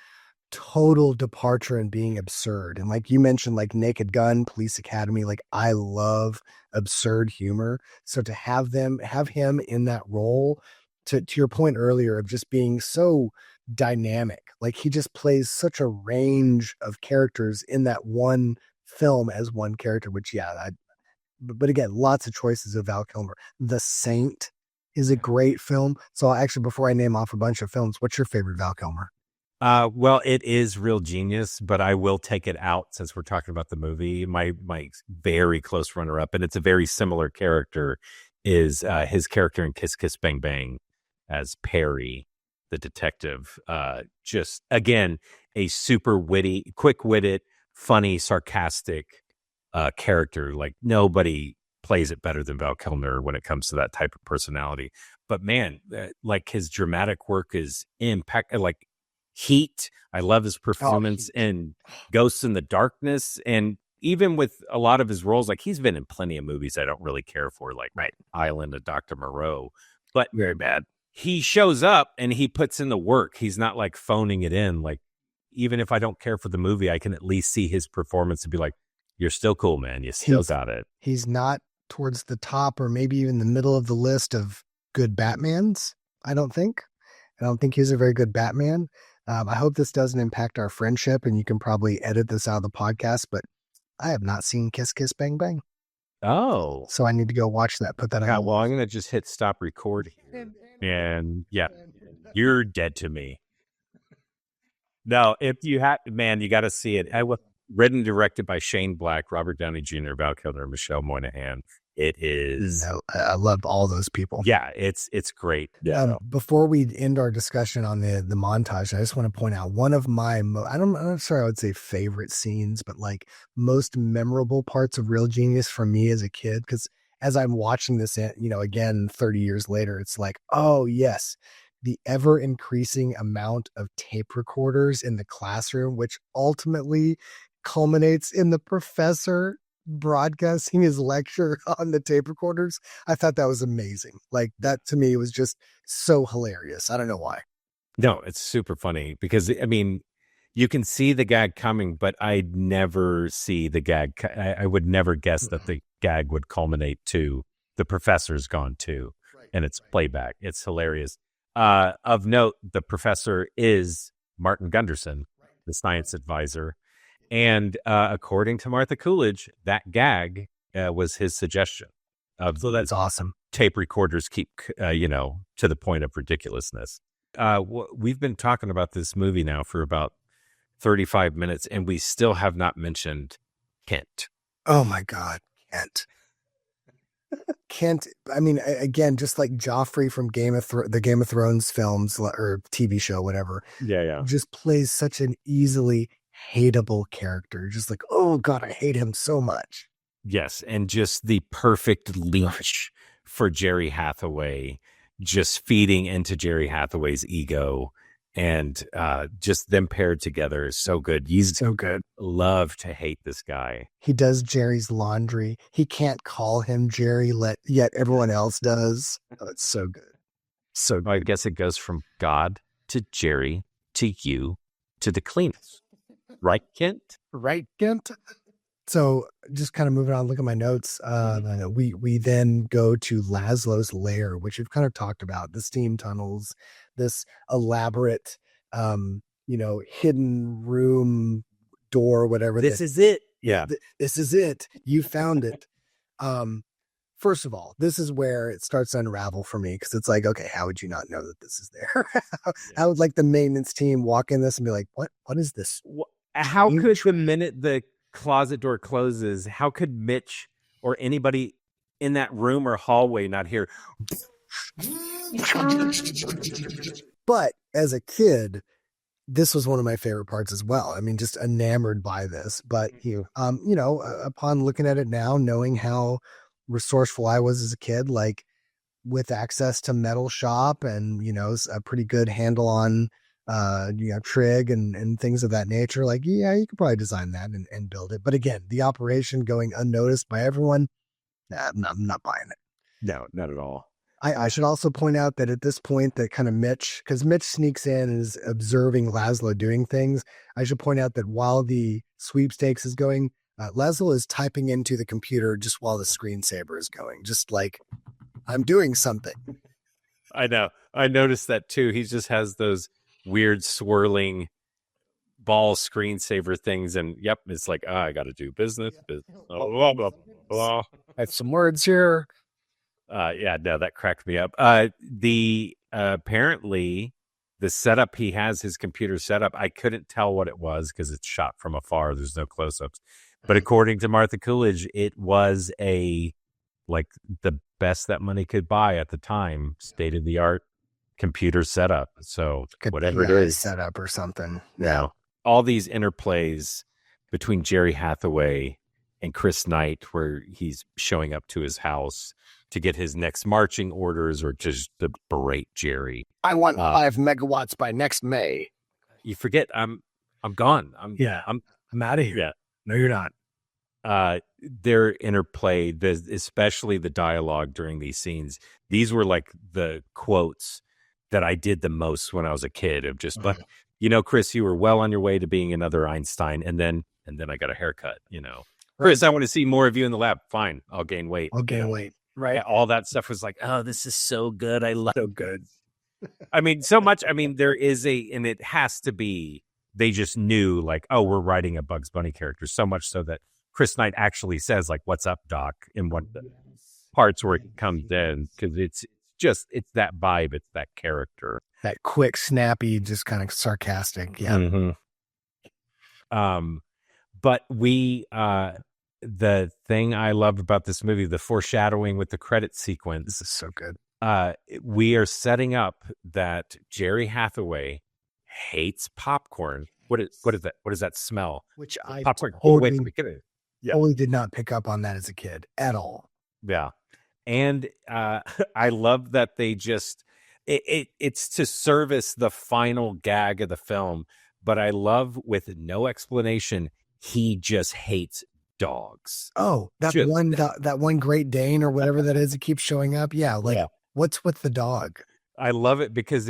total departure in being absurd. And like you mentioned, like Naked Gun, Police Academy, like I love absurd humor. So to have him in that role, to your point earlier of just being so dynamic, like he just plays such a range of characters in that one film as one character, which but again, lots of choices of Val Kilmer. The Saint is a great film. So actually, before I name off a bunch of films, what's your favorite Val Kilmer? Well, it is Real Genius, but I will take it out since we're talking about the movie. My very close runner up, and it's a very similar character, is his character in Kiss Kiss Bang Bang as Perry, the detective. Just again, a super witty, quick-witted, funny, sarcastic character. Like nobody plays it better than Val Kilmer when it comes to that type of personality. But man, like his dramatic work is like Heat. I love his performance in Ghosts in the Darkness, and even with a lot of his roles, like he's been in plenty of movies I don't really care for, like Island of Dr. Moreau, but very bad. He shows up and he puts in the work. He's not like phoning it in. Like, even if I don't care for the movie, I can at least see his performance and be like, you're still cool, man. You still got it. He's not towards the top or maybe even the middle of the list of good Batmans. I don't think he's a very good Batman. I hope this doesn't impact our friendship, and you can probably edit this out of the podcast, but I have not seen Kiss Kiss Bang Bang. Oh. So I need to go watch that. Put that on. Well, I'm going to just hit stop record here. And yeah, you're dead to me. No, if you have, man, you got to see it. Written and directed by Shane Black, Robert Downey Jr., Val Kilmer, Michelle Moynihan. It is. I love all those people. Yeah, it's great. Yeah. Before we end our discussion on the montage, I just want to point out one of my, I'm not sure I would say favorite scenes, but like most memorable parts of Real Genius for me as a kid. Because as I'm watching this, again, 30 years later, it's like, oh yes, the ever increasing amount of tape recorders in the classroom, which ultimately culminates in the professor broadcasting his lecture on the tape recorders. I thought that was amazing. Like that to me was just so hilarious. I don't know why. No, it's super funny because I mean, you can see the gag coming, but I'd never see the gag. I would never guess that the gag would culminate to the professor's gone too, and it's playback. It's hilarious. Of note, the professor is Martin Gunderson, the science advisor. And according to Martha Coolidge, that gag was his suggestion. So that's awesome. Tape recorders keep, to the point of ridiculousness. We've been talking about this movie now for about 35 minutes, and we still have not mentioned Kent. Oh, my God. Kent. I mean, again, just like Joffrey from the Game of Thrones films or TV show, whatever. Yeah. Just plays such an easily hateable character. Just like, oh God, I hate him so much. Yes, and just the perfect leash for Jerry Hathaway, just feeding into Jerry Hathaway's ego, and just them paired together is so good. You So good. love to hate this guy. He does Jerry's laundry. He can't call him Jerry, yet everyone else does. Oh, it's so good. So good. I guess it goes from God to Jerry to you to the cleanest. Right, Kent? Right, Kent? So just kind of moving on, look at my notes. We then go to Laszlo's lair, which we've kind of talked about, the steam tunnels, this elaborate, hidden room door, whatever. This is it. Yeah. This is it. You found it. First of all, this is where it starts to unravel for me, because it's like, okay, how would you not know that this is there? How would like the maintenance team walk in this and be like, what is this? How could the minute the closet door closes, how could Mitch or anybody in that room or hallway not hear? But as a kid, this was one of my favorite parts as well. I mean, just enamored by this. But upon looking at it now, knowing how resourceful I was as a kid, like with access to metal shop and a pretty good handle on trig and things of that nature, like you could probably design that and build it. But again, the operation going unnoticed by everyone, I'm not buying it. No, not at all. I should also point out that at this point that kind of because Mitch sneaks in and is observing Laszlo doing things. I should point out that while the sweepstakes is going, Laszlo is typing into the computer just while the screensaver is going, just like, I'm doing something. I know. I noticed that too. He just has those weird swirling ball screensaver things, and yep, it's like, I got to do business. Blah, blah, blah. I have some words here. No, that cracked me up. The apparently the setup he has, his computer setup, I couldn't tell what it was because it's shot from afar. There's no close-ups. But according to Martha Coolidge, it was the best that money could buy at the time, state-of-the-art computer setup. So whatever it is, setup or something. Yeah. All these interplays between Jerry Hathaway and Chris Knight, where he's showing up to his house to get his next marching orders or just to berate Jerry. I want 5 megawatts by next May. You forget I'm gone. I'm out of here. Yeah. No, you're not. Their interplay, especially the dialogue during these scenes, these were like the quotes that I did the most when I was a kid, of just, but Chris, you were well on your way to being another Einstein. And then I got a haircut, Chris, I want to see more of you in the lab. Fine. I'll gain weight. Weight. Right. Yeah, all that stuff was like, oh, this is so good. I love so good. I mean, so much. I mean, there is and it has to be, they just knew like, oh, we're writing a Bugs Bunny character, so much so that Chris Knight actually says like, what's up, Doc, in one of the parts where he comes in, because it's that vibe. It's that character. That quick, snappy, just kind of sarcastic. Yeah. Mm-hmm. But the thing I love about this movie, the foreshadowing with the credit sequence. This is so good. We are setting up that Jerry Hathaway hates popcorn. What is that? What does that smell? Which I popcorn. Totally did not pick up on that as a kid at all. Yeah. And I love that they just it's to service the final gag of the film, but I love, with no explanation, he just hates dogs. Oh, that one Great Dane or whatever that is, it keeps showing up. Yeah, what's with the dog? I love it because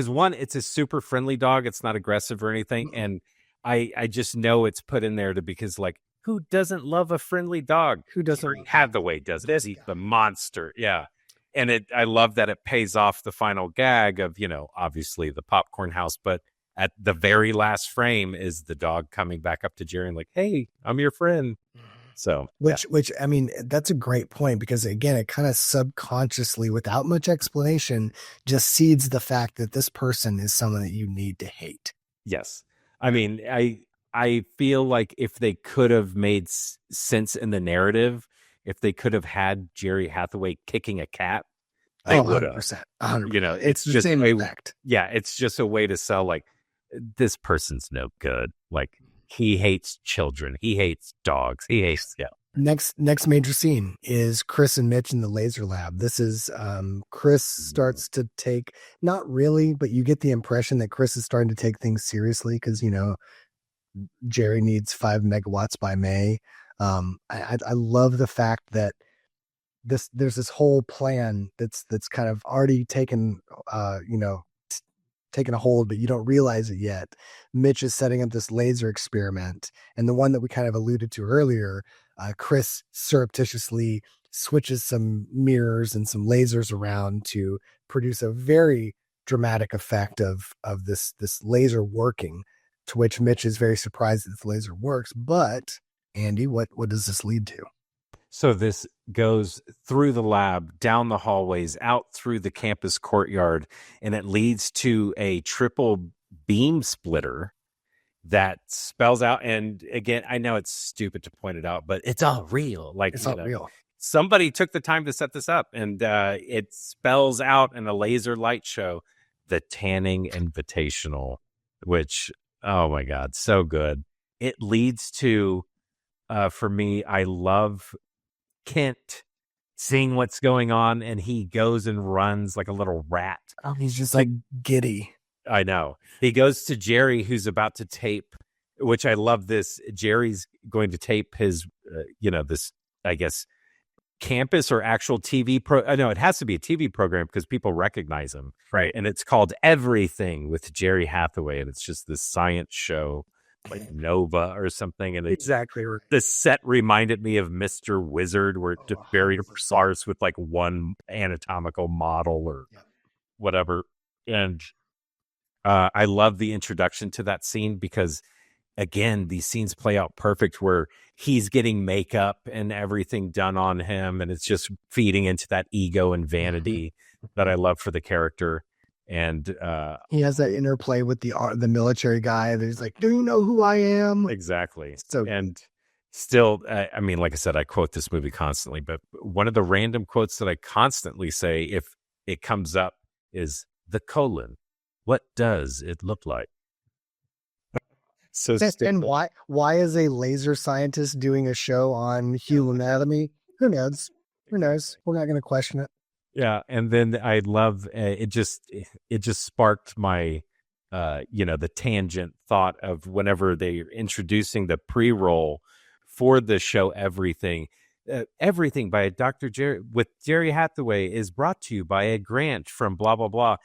one, it's a super friendly dog. It's not aggressive or anything, and I just know it's put in there because like, who doesn't love a friendly dog? Who doesn't? Hathaway does it. He's the monster. Yeah. And I love that it pays off the final gag of, obviously the popcorn house, but at the very last frame is the dog coming back up to Jerry and like, hey, I'm your friend. So, which I mean, that's a great point, because again, it kind of subconsciously, without much explanation, just seeds the fact that this person is someone that you need to hate. Yes. I mean, I feel like if they could have made sense in the narrative, if they could have had Jerry Hathaway kicking a cat, they would have. 100%. It's the just same effect. Yeah, it's just a way to sell like, this person's no good. Like, He hates children. He hates dogs. He hates, yeah. Next major scene is Chris and Mitch in the laser lab. This is Chris starts to take, not really, but you get the impression that Chris is starting to take things seriously because, Jerry needs 5 megawatts by May. I love the fact that there's this whole plan that's kind of already taken taken a hold, but you don't realize it yet. Mitch is setting up this laser experiment, and the one that we kind of alluded to earlier, Chris surreptitiously switches some mirrors and some lasers around to produce a very dramatic effect of this laser working, to which Mitch is very surprised that the laser works. But Andy, what does this lead to? So this goes through the lab, down the hallways, out through the campus courtyard, and it leads to a triple beam splitter that spells out. And again, I know it's stupid to point it out, but it's all real. Like, It's all real. Somebody took the time to set this up, and it spells out in a laser light show, the Tanning Invitational, which, oh my God, so good. It leads to, for me, I love Kent seeing what's going on, and he goes and runs like a little rat. Oh, he's just like giddy. I know. He goes to Jerry, who's about to tape, which I love this. Jerry's going to tape his, this, I guess, campus or actual TV no, it has to be a TV program because people recognize him. Right. And it's called Everything with Jerry Hathaway. And it's just this science show like Nova or something. And Exactly. the set reminded me of Mr. Wizard, where it very starts with like one anatomical model or whatever. And I love the introduction to that scene because, again, these scenes play out perfect where he's getting makeup and everything done on him. And it's just feeding into that ego and vanity that I love for the character. And he has that interplay with the military guy. That he's like, "Do you know who I am?" Exactly. So, and still, I mean, like I said, I quote this movie constantly, but one of the random quotes that I constantly say if it comes up is the colon. What does it look like? So and why is a laser scientist doing a show on human anatomy? Who knows? We're not going to question it. Yeah, and then I love it. Just sparked my, the tangent thought of whenever they're introducing the pre-roll for the show. Everything by Dr. Jerry with Jerry Hathaway is brought to you by a grant from blah blah blah,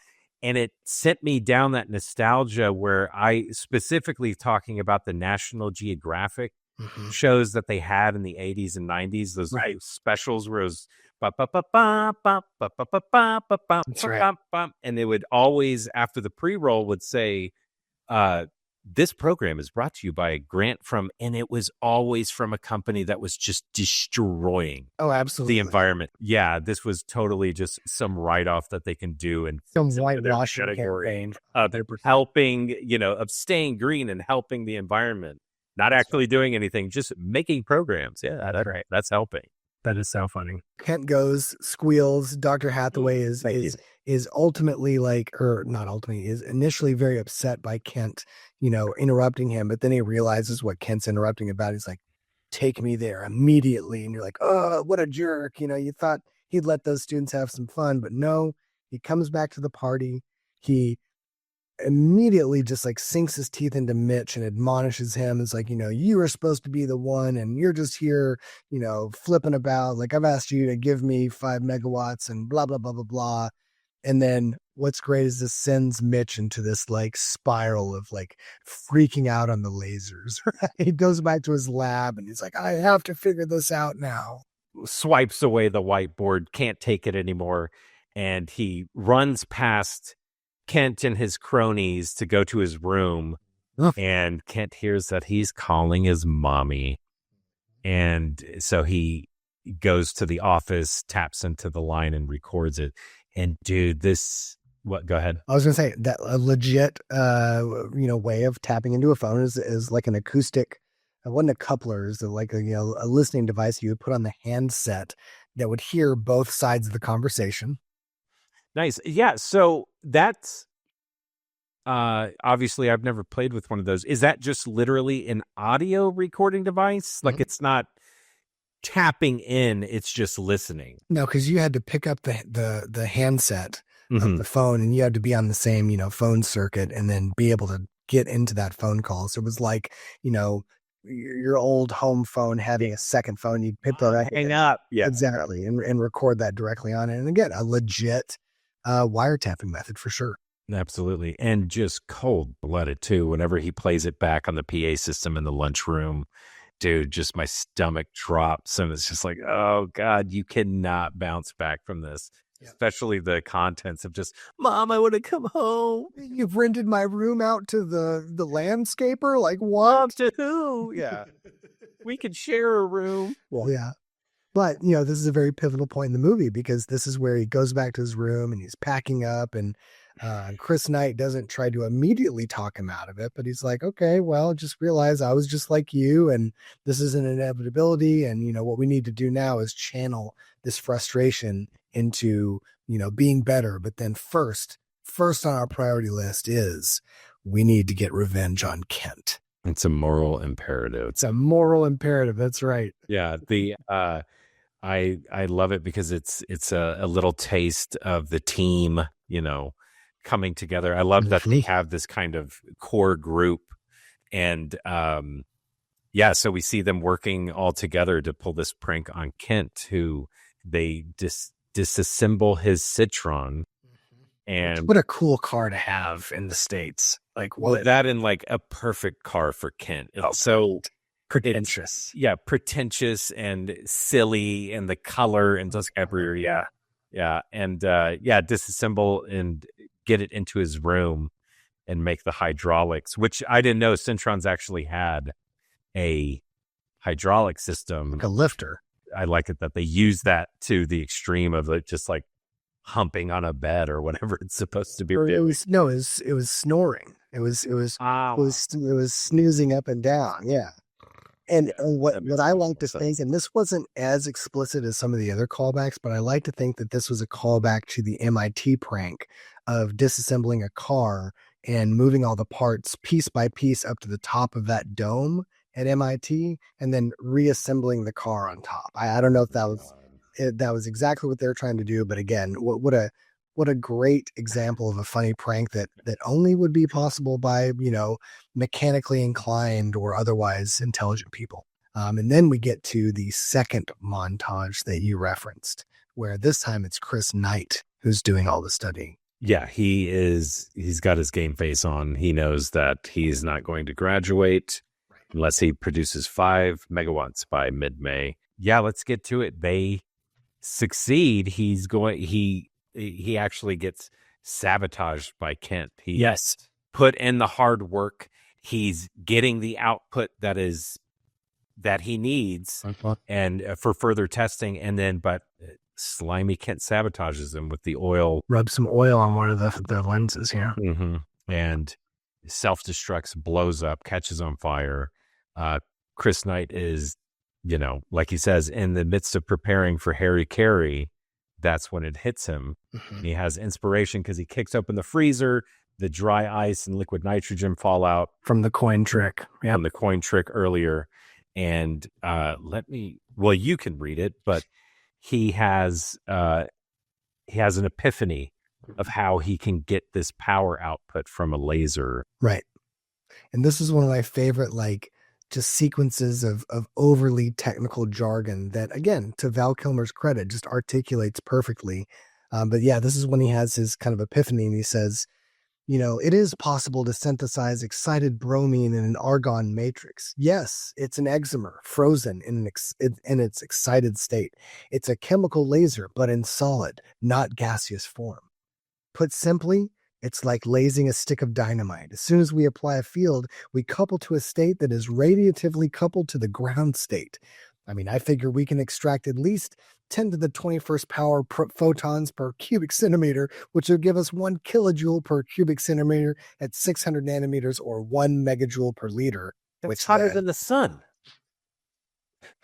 and it sent me down that nostalgia where I specifically talking about the National Geographic shows that they had in the 80s and 90s. Those specials where it was. That's right. And they would always, after the pre-roll, would say, this program is brought to you by a grant from, and it was always from a company that was just destroying absolutely the environment. Yeah, this was totally just some write-off that they can do and some whitewashing campaign. Helping, of staying green and helping the environment. Not actually doing anything, just making programs. Yeah, that's right. That's helping. That is so funny. Kent goes, squeals. Dr. Hathaway is ultimately is initially very upset by Kent, interrupting him. But then he realizes what Kent's interrupting about. He's like, "Take me there immediately." And you're like, "Oh, what a jerk." You thought he'd let those students have some fun, but no, he comes back to the party. He immediately just like sinks his teeth into Mitch and admonishes him. It's like, you were supposed to be the one and you're just here, flipping about. Like, I've asked you to give me 5 megawatts and blah, blah, blah, blah, blah. And then what's great is this sends Mitch into this like spiral of like freaking out on the lasers. Right? He goes back to his lab and he's like, "I have to figure this out now." Swipes away the whiteboard, can't take it anymore. And he runs past Kent and his cronies to go to his room, and Kent hears that he's calling his mommy. And so he goes to the office, taps into the line and records it. And dude, go ahead. I was going to say that a legit, way of tapping into a phone is like an acoustic, it wasn't a coupler, is like a listening device you would put on the handset that would hear both sides of the conversation. Nice. Yeah. So that's, obviously I've never played with one of those. Is that just literally an audio recording device? Like it's not tapping in, it's just listening. No, because you had to pick up the handset of Mhm. the phone, and you had to be on the same, phone circuit, and then be able to get into that phone call. So it was like, your old home phone having a second phone. You'd pick that Hang up. Yeah. exactly, and record that directly on it. And again, a legit wiretapping method for sure. Absolutely. And just cold-blooded too. Whenever he plays it back on the PA system in the lunchroom, dude, just my stomach drops. And it's just like, oh God, you cannot bounce back from this. Yeah. Especially the contents of just, Mom, I want to come home. You've rented my room out to the landscaper? Like Mom, what? to who? Yeah. We could share a room. Well, yeah. But, this is a very pivotal point in the movie, because this is where he goes back to his room and he's packing up, and Chris Knight doesn't try to immediately talk him out of it, but he's like, okay, well, just realize I was just like you, and this is an inevitability. And, what we need to do now is channel this frustration into, being better. But then first on our priority list is we need to get revenge on Kent. It's a moral imperative. It's a moral imperative. That's right. Yeah. I love it because it's a little taste of the team, coming together. I love that they have this kind of core group, and so we see them working all together to pull this prank on Kent, who they disassemble his Citron. And what a cool car to have in the States. Like what? That in like a perfect car for Kent. It's so pretentious. Pretentious and silly, and the color and just everywhere. Yeah. And disassemble and get it into his room and make the hydraulics, which I didn't know Centrons actually had a hydraulic system. Like a lifter. I like it that they use that to the extreme of it, just like humping on a bed or whatever it's supposed to be. Or it was snoring. It was snoozing up and down. Yeah. And what I like to think, and this wasn't as explicit as some of the other callbacks, but I like to think that this was a callback to the MIT prank of disassembling a car and moving all the parts piece by piece up to the top of that dome at MIT, and then reassembling the car on top. I don't know if that was exactly what they're trying to do, but again, what a great example of a funny prank that only would be possible by, mechanically inclined or otherwise intelligent people. And then we get to the second montage that you referenced, where this time it's Chris Knight who's doing all the studying. Yeah, he's got his game face on. He knows that he's not going to graduate unless he produces 5 megawatts by mid-May. Yeah, let's get to it. They succeed. He actually gets sabotaged by Kent. He put in the hard work. He's getting the output that he needs and for further testing. And then, but slimy Kent sabotages him with the oil. Rub some oil on one of the lenses here. Mm-hmm. And self-destructs, blows up, catches on fire. Chris Knight is, like he says, in the midst of preparing for Harry Carey. That's when it hits him. Mm-hmm. He has inspiration because he kicks open the freezer. The dry ice and liquid nitrogen fall out from the coin trick. Yeah, from the coin trick earlier. And you can read it, but he has an epiphany of how he can get this power output from a laser. Right. And this is one of my favorite, just sequences of overly technical jargon that, again, to Val Kilmer's credit, just articulates perfectly. But yeah, this is when he has his kind of epiphany, and he says, it is possible to synthesize excited bromine in an argon matrix. Yes, it's an excimer frozen in its excited state. It's a chemical laser, but in solid, not gaseous form. Put simply, it's like lasing a stick of dynamite. As soon as we apply a field, we couple to a state that is radiatively coupled to the ground state. I mean, I figure we can extract at least 10 to the 21st power photons per cubic centimeter, which will give us 1 kilojoule per cubic centimeter at 600 nanometers or 1 megajoule per liter. That's hotter than the sun.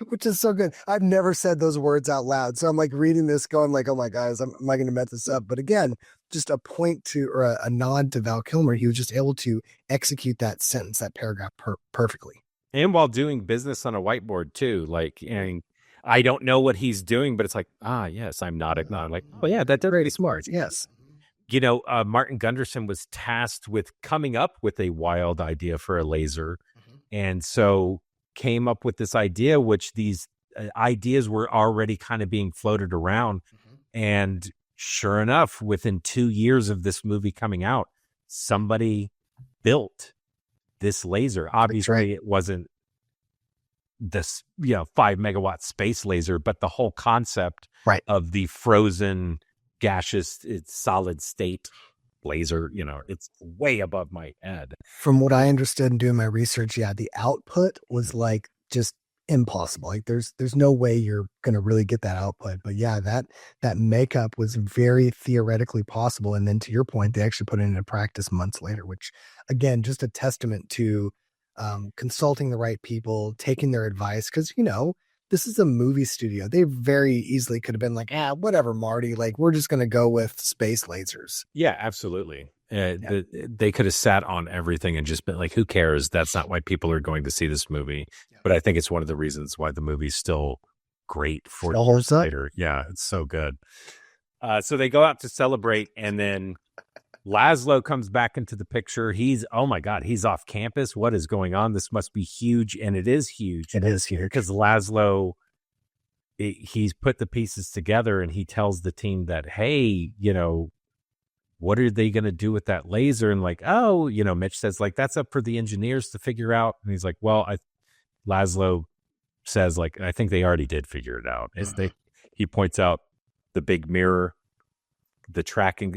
which is so good. I've never said those words out loud. So I'm like reading this going like, oh my guys, am I going to mess this up? But again, just a point to, or a nod to Val Kilmer. He was just able to execute that sentence, that paragraph perfectly. And while doing business on a whiteboard too, like, and I don't know what he's doing, but it's like, yes, I'm not. I'm like, oh yeah, that's Very smart. Yes. You know, Martin Gunderson was tasked with coming up with a wild idea for a laser. And so came up with this idea, which these ideas were already kind of being floated around. And sure enough, within 2 years of this movie coming out, somebody built this laser. Obviously, it wasn't this 5 megawatt space laser, but the whole concept of the frozen gaseous, it's solid state laser, it's way above my head. From what I understood in doing my research, the output was like just impossible. Like there's no way you're going to really get that output. But that makeup was very theoretically possible. And then to your point, they actually put it into practice months later, which again, just a testament to consulting the right people, taking their advice. Cause this is a movie studio. They very easily could have been like, whatever, Marty, like we're just going to go with space lasers. Yeah, absolutely. They could have sat on everything and just been like, who cares? That's not why people are going to see this movie. But I think it's one of the reasons why the movie's still great for years later. Yeah, it's so good. So they go out to celebrate, and then Laszlo comes back into the picture. Oh my God, he's off campus. What is going on? This must be huge. And it is huge. It is huge. Because Laszlo, he's put the pieces together, and he tells the team that, hey, what are they going to do with that laser? And like, Mitch says, like, that's up for the engineers to figure out. And he's like, well, Laszlo says, like, I think they already did figure it out. He points out the big mirror, the tracking,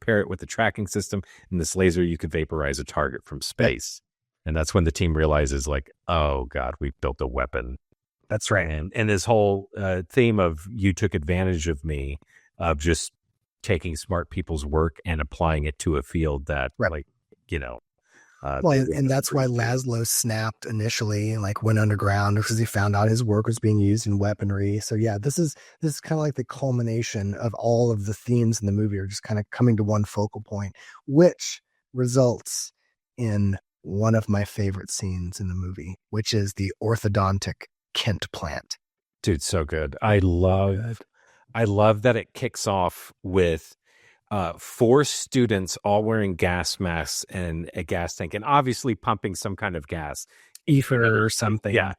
pair it with the tracking system, and this laser, you could vaporize a target from space. And that's when the team realizes, like, oh God, we built a weapon. That's right. And this whole theme of you took advantage of me, of just taking smart people's work and applying it to a field that and that's why Laszlo snapped initially and like went underground, because he found out his work was being used in weaponry. So this is kind of like the culmination of all of the themes in the movie are just kind of coming to one focal point, which results in one of my favorite scenes in the movie, which is the orthodontic Kent plant. Dude, so good. I love that it kicks off with 4 students all wearing gas masks and a gas tank, and obviously pumping some kind of gas, ether or something. Yeah.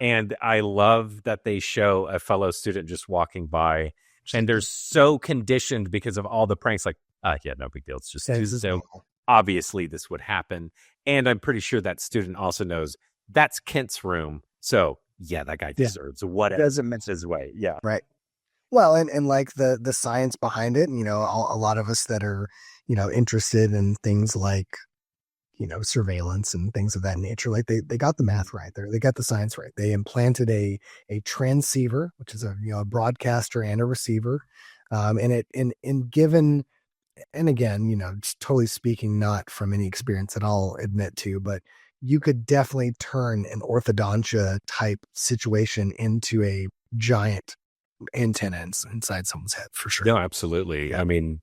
And I love that they show a fellow student just walking by, and they're so conditioned because of all the pranks, like, no big deal. It's just so obviously this would happen. And I'm pretty sure that student also knows that's Kent's room. So that guy deserves whatever. Doesn't miss his way. Yeah. Right. Well, and like the science behind it, a lot of us that are, interested in things like, surveillance and things of that nature, like they got the math right there. They got the science right. They implanted a transceiver, which is a broadcaster and a receiver. And given, and again, just totally speaking, not from any experience that I'll admit to, but you could definitely turn an orthodontia type situation into a giant antenna inside someone's head, for sure. No, absolutely. I mean,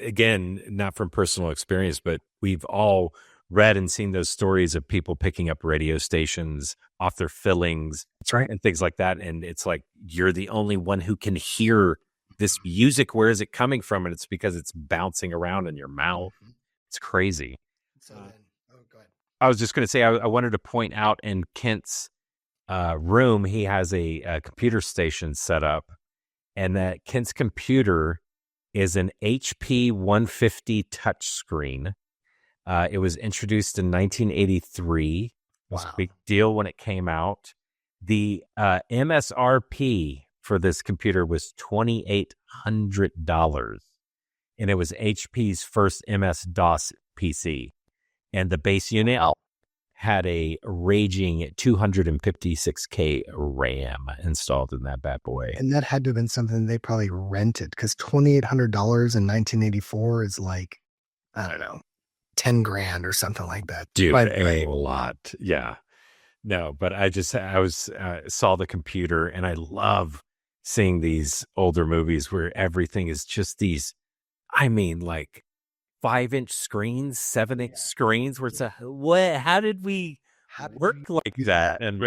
again, not from personal experience, but we've all read and seen those stories of people picking up radio stations off their fillings. That's right. And things like that. And it's like, you're the only one who can hear this music. Where is it coming from? And it's because it's bouncing around in your mouth. It's crazy. So go ahead. I was just going to say, I wanted to point out in Kent's room, he has a computer station set up, and that Kent's computer is an HP 150 touchscreen. It was introduced in 1983. It was a big deal when it came out. The MSRP for this computer was $2,800, and it was HP's first MS-DOS PC. And the base unit had a raging 256K RAM installed in that bad boy. And that had to have been something they probably rented, because $2,800 in 1984 is like, I don't know, 10 grand or something like that. Dude, a lot. Yeah. No, but saw the computer, and I love seeing these older movies where everything is just these, I mean, like 5-inch screens, 7-inch screens where it's what, how did we work like that? And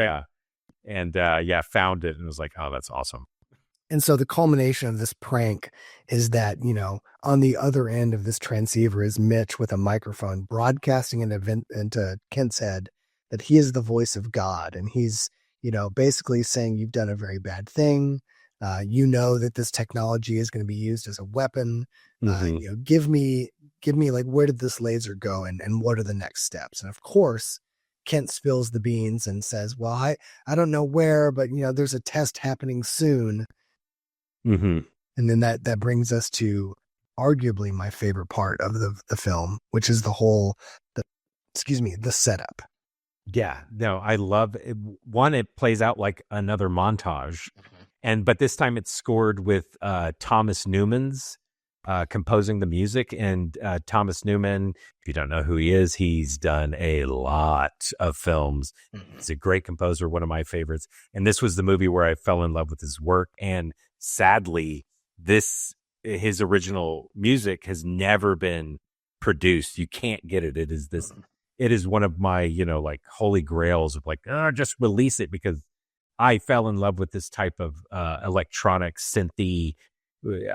found it and was like, oh, that's awesome. And so the culmination of this prank is that, on the other end of this transceiver is Mitch with a microphone broadcasting an event into Kent's head that he is the voice of God. And he's, basically saying you've done a very bad thing. That this technology is going to be used as a weapon. Give me like, where did this laser go and what are the next steps? And of course, Kent spills the beans and says, well, I don't know where, but there's a test happening soon. Mm-hmm. And then that brings us to arguably my favorite part of the film, which is the setup. Yeah, no, I love it. One, it plays out like another montage, but this time it's scored with Thomas Newman's composing the music. And Thomas Newman, if you don't know who he is, he's done a lot of films. He's a great composer, one of my favorites. And this was the movie where I fell in love with his work. And sadly, his original music has never been produced. You can't get it. It is one of my, like holy grails of like, just release it, because I fell in love with this type of electronic synthy.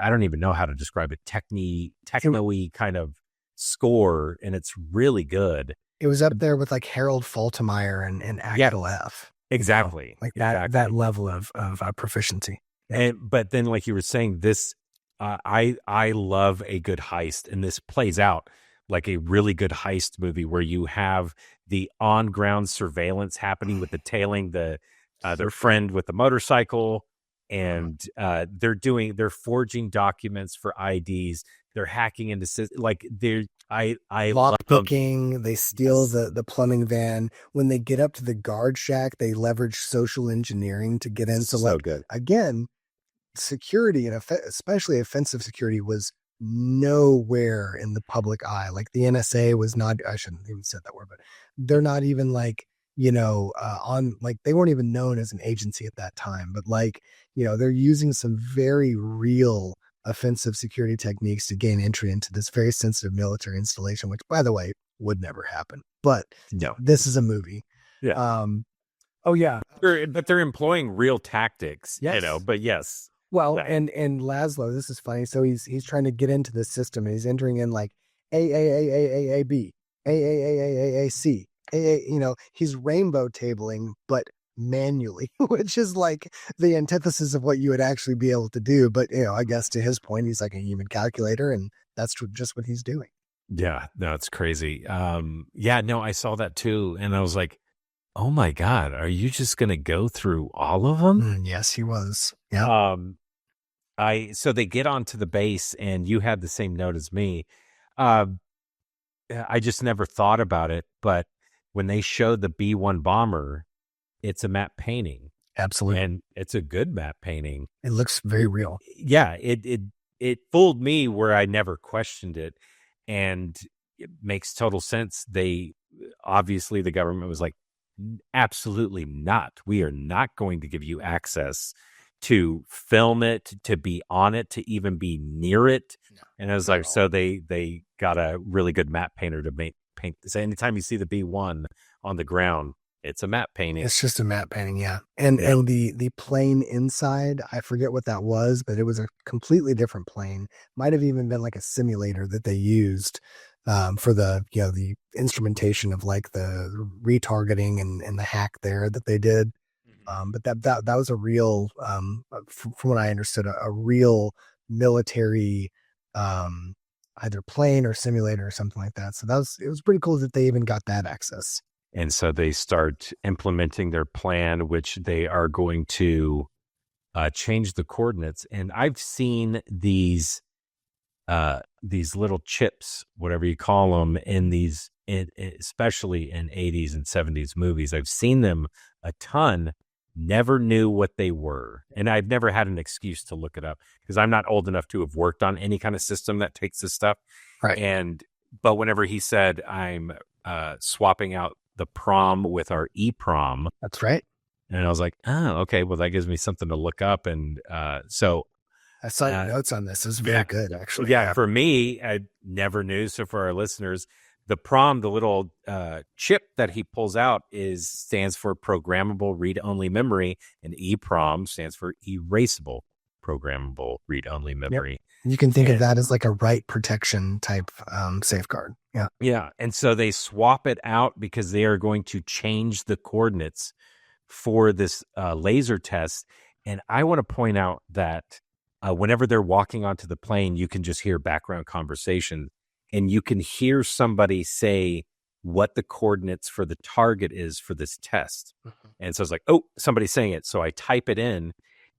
I don't even know how to describe it. Techno-y kind of score, and it's really good. It was up there with like Harold Faltermeyer and Axel F. Exactly. Like that level of proficiency. But then, like you were saying, this I love a good heist, and this plays out like a really good heist movie where you have the on-ground surveillance happening with the tailing their friend with the motorcycle, and they're forging documents for IDs. They're hacking into I lock picking. They steal the plumbing van. When they get up to the guard shack, they leverage social engineering to get in. So good. Again, security, and especially offensive security, was nowhere in the public eye. Like the NSA was not, I shouldn't even said that word, but they're not even like, on, like, they weren't even known as an agency at that time, but like, they're using some very real offensive security techniques to gain entry into this very sensitive military installation, which, by the way, would never happen. But no, this is a movie. Yeah. Oh yeah. But they're employing real tactics, yes. But yes. Well, and Laszlo, this is funny. So he's trying to get into the system, and he's entering in like AAAAAAB, AAAAAC, he's rainbow tabling, but manually, which is like the antithesis of what you would actually be able to do. But, I guess to his point, he's like a human calculator, and that's just what he's doing. Yeah, no, it's crazy. I saw that too. And I was like, oh my God, are you just going to go through all of them? Yes, he was. Yeah. So they get onto the base, and you had the same note as me. I just never thought about it, but when they showed the B-1 bomber, it's a matte painting. Absolutely. And it's a good matte painting. It looks very real. Yeah, it fooled me where I never questioned it, and it makes total sense. Obviously the government was like, absolutely not. We are not going to give you access to film it, to be on it, to even be near it. No, and I was like, so they got a really good matte painter to paint. So anytime you see the B-1 on the ground, it's a matte painting. It's just a matte painting, yeah. And the plane inside, I forget what that was, but it was a completely different plane. Might have even been like a simulator that they used for the the instrumentation of like the retargeting and the hack there that they did. But that was a real, from what I understood, a real military either plane or simulator or something like that. So it was pretty cool that they even got that access. And so they start implementing their plan, which they are going to change the coordinates. And I've seen these little chips, whatever you call them, especially in 80s and 70s movies. I've seen them a ton, never knew what they were. And I've never had an excuse to look it up because I'm not old enough to have worked on any kind of system that takes this stuff. Right. But whenever he said, I'm swapping out the prom with our EEPROM. That's right. And I was like, oh, okay, well, that gives me something to look up. And so I saw your notes on this. It was very good, actually. Yeah, for me, I never knew. So for our listeners, the PROM, the little chip that he pulls out stands for programmable read-only memory, and EEPROM stands for erasable programmable read-only memory. Yep. You can think of that as like a write protection type safeguard. Yeah. Yeah. And so they swap it out because they are going to change the coordinates for this laser test. And I want to point out that whenever they're walking onto the plane, you can just hear background conversation, and you can hear somebody say what the coordinates for the target is for this test. Mm-hmm. And so it's like, oh, somebody's saying it. So I type it in,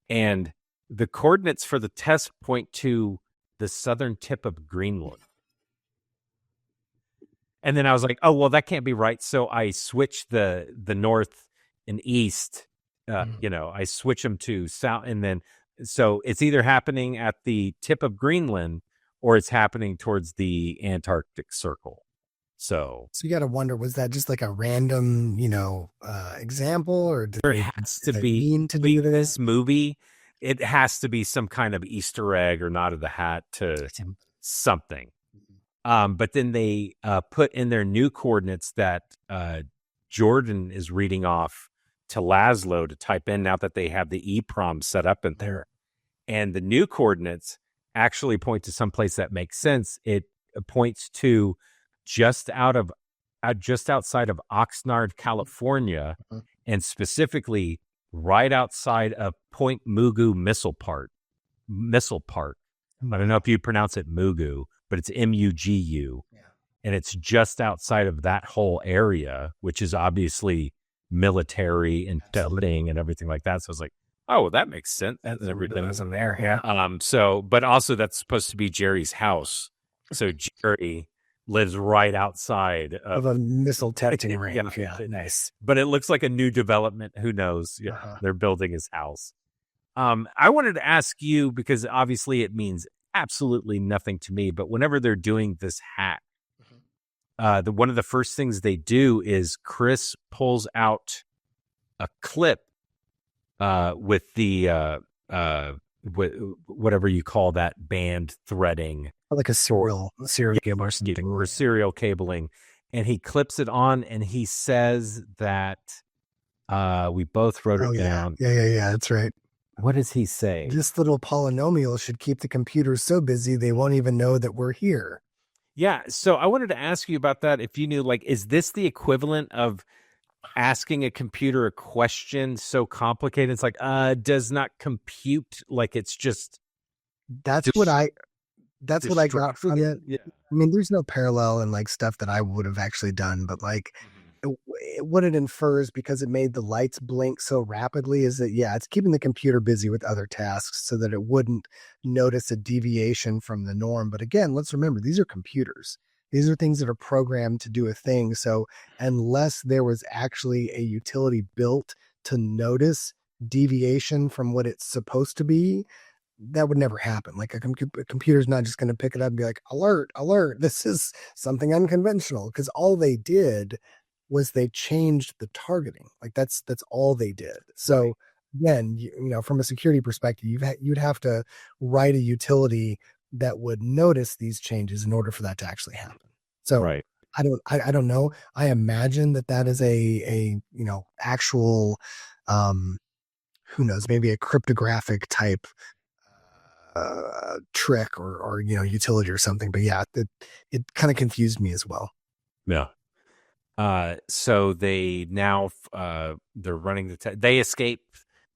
and the coordinates for the test point to the southern tip of Greenland. And then I was like, oh, well, that can't be right. So I switched the north and east, I switch them to south. And then, so it's either happening at the tip of Greenland or it's happening towards the Antarctic Circle. So you got to wonder, was that just like a random, example, or there has to be to do this movie? It has to be some kind of Easter egg or nod of the hat to something. But then they put in their new coordinates that Jordan is reading off to Laszlo to type in now that they have the EEPROM set up in there. And the new coordinates actually point to some place that makes sense. It points to just outside of Oxnard, California, and specifically right outside of Point Mugu Missile Park. I don't know if you pronounce it Mugu, but it's Mugu. Yeah. And it's just outside of that whole area, which is obviously military and building and everything like that. So I was like, oh, well, that makes sense. That's everything wasn't there. Yeah. But also that's supposed to be Jerry's house. So Jerry lives right outside of a missile testing range. Yeah, nice. But it looks like a new development. Who knows? Yeah, they're building his house. I wanted to ask you, because obviously it means absolutely nothing to me, but whenever they're doing this hack, one of the first things they do is Chris pulls out a clip with the whatever you call that band threading, like a serial cable or something, or serial cabling, and he clips it on, and he says that we both wrote it down. Yeah, that's right. What does he say? This little polynomial should keep the computers so busy they won't even know that we're here. Yeah, so I wanted to ask you about that. If you knew, like, is this the equivalent of asking a computer a question so complicated? It's like, does not compute, like it's just. That's what I got from it. Yeah. I mean, there's no parallel in like stuff that I would have actually done, but like what it infers, because it made the lights blink so rapidly, is that, it's keeping the computer busy with other tasks so that it wouldn't notice a deviation from the norm. But again, let's remember, these are computers. These are things that are programmed to do a thing. So unless there was actually a utility built to notice deviation from what it's supposed to be, that would never happen. Like a computer's not just going to pick it up and be like, alert, this is something unconventional. Because all they did was they changed the targeting. Like that's all they did. So again, from a security perspective, you'd have to write a utility that would notice these changes in order for that to actually happen. So I don't know. I imagine that is a actual, who knows, maybe a cryptographic type trick or utility or something. But it kind of confused me as well. Yeah. So they now they're running the test. They escape.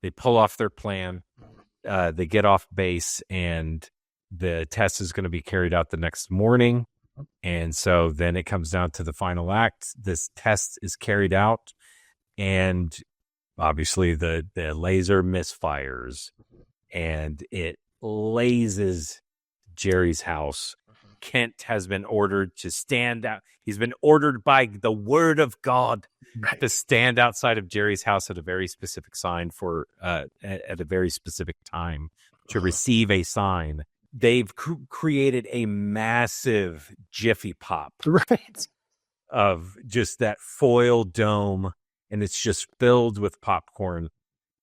They pull off their plan. They get off base, and the test is going to be carried out the next morning. And so then it comes down to the final act. This test is carried out, and obviously the laser misfires, and it lasers Jerry's house. Kent has been ordered to stand out. He's been ordered by the word of God to stand outside of Jerry's house at a very specific sign for at a very specific time to receive a sign. They've created a massive Jiffy Pop. Right. of just that foil dome, and it's just filled with popcorn.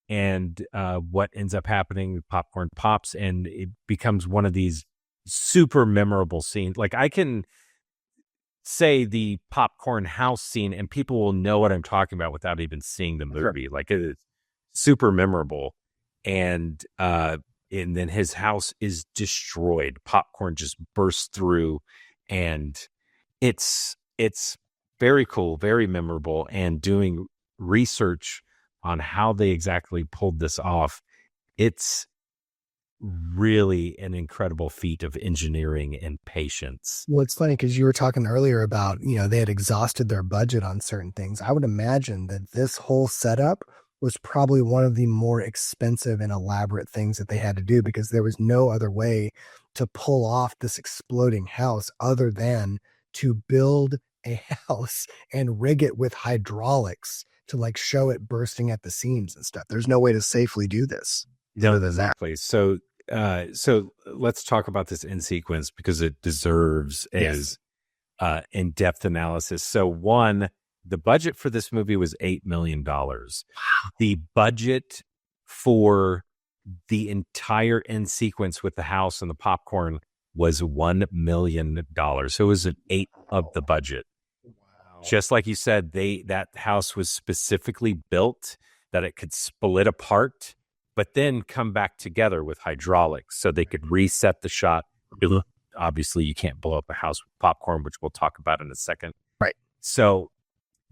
And what ends up happening, the popcorn pops, and it becomes one of these super memorable scenes. Like, I can say the popcorn house scene, and people will know what I'm talking about without even seeing the movie. Sure. Like, it is super memorable. And then his house is destroyed. Popcorn just bursts through, and it's very cool, very memorable. And doing research on how they exactly pulled this off, it's really an incredible feat of engineering and patience. Well, it's funny because you were talking earlier about, they had exhausted their budget on certain things. I would imagine that this whole setup was probably one of the more expensive and elaborate things that they had to do, because there was no other way to pull off this exploding house other than to build a house and rig it with hydraulics to like show it bursting at the seams and stuff. There's no way to safely do this. No, exactly. So let's talk about this in sequence, because it deserves a in-depth analysis. So one, the budget for this movie was $8 million. Wow. The budget for the entire in sequence with the house and the popcorn was $1 million. So it was an eighth of the budget. Just like you said, that house was specifically built that it could split apart, but then come back together with hydraulics so they could reset the shot. Obviously, you can't blow up a house with popcorn, which we'll talk about in a second. Right. So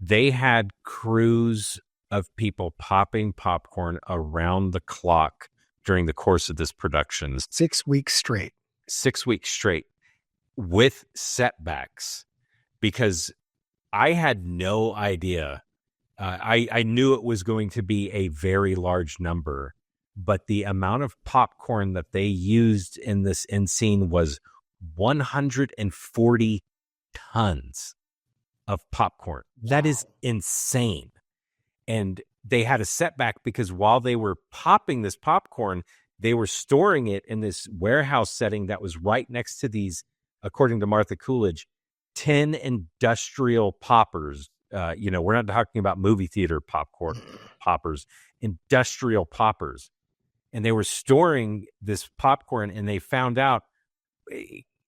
they had crews of people popping popcorn around the clock during the course of this production. 6 weeks straight. 6 weeks straight with setbacks, because I had no idea. I knew it was going to be a very large number, but the amount of popcorn that they used in this end scene was 140 tons of popcorn. That is insane. And they had a setback because while they were popping this popcorn, they were storing it in this warehouse setting that was right next to these, according to Martha Coolidge, 10 industrial poppers. We're not talking about movie theater popcorn poppers, industrial poppers. And they were storing this popcorn, and they found out,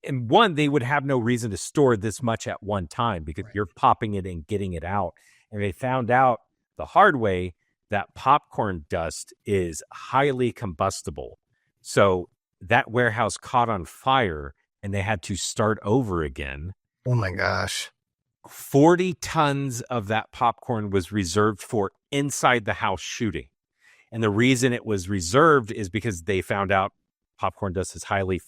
and one, they would have no reason to store this much at one time because you're popping it and getting it out. And they found out the hard way that popcorn dust is highly combustible. So that warehouse caught on fire, and they had to start over again. Oh my gosh. 40 tons of that popcorn was reserved for inside the house shooting. And the reason it was reserved is because they found out popcorn dust is highly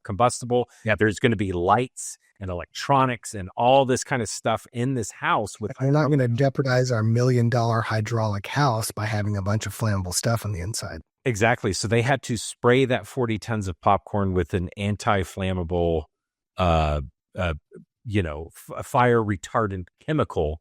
combustible. Yeah, there's going to be lights and electronics and all this kind of stuff in this house. We're not going to jeopardize our $1 million hydraulic house by having a bunch of flammable stuff on the inside. Exactly. So they had to spray that 40 tons of popcorn with an anti-flammable, fire retardant chemical.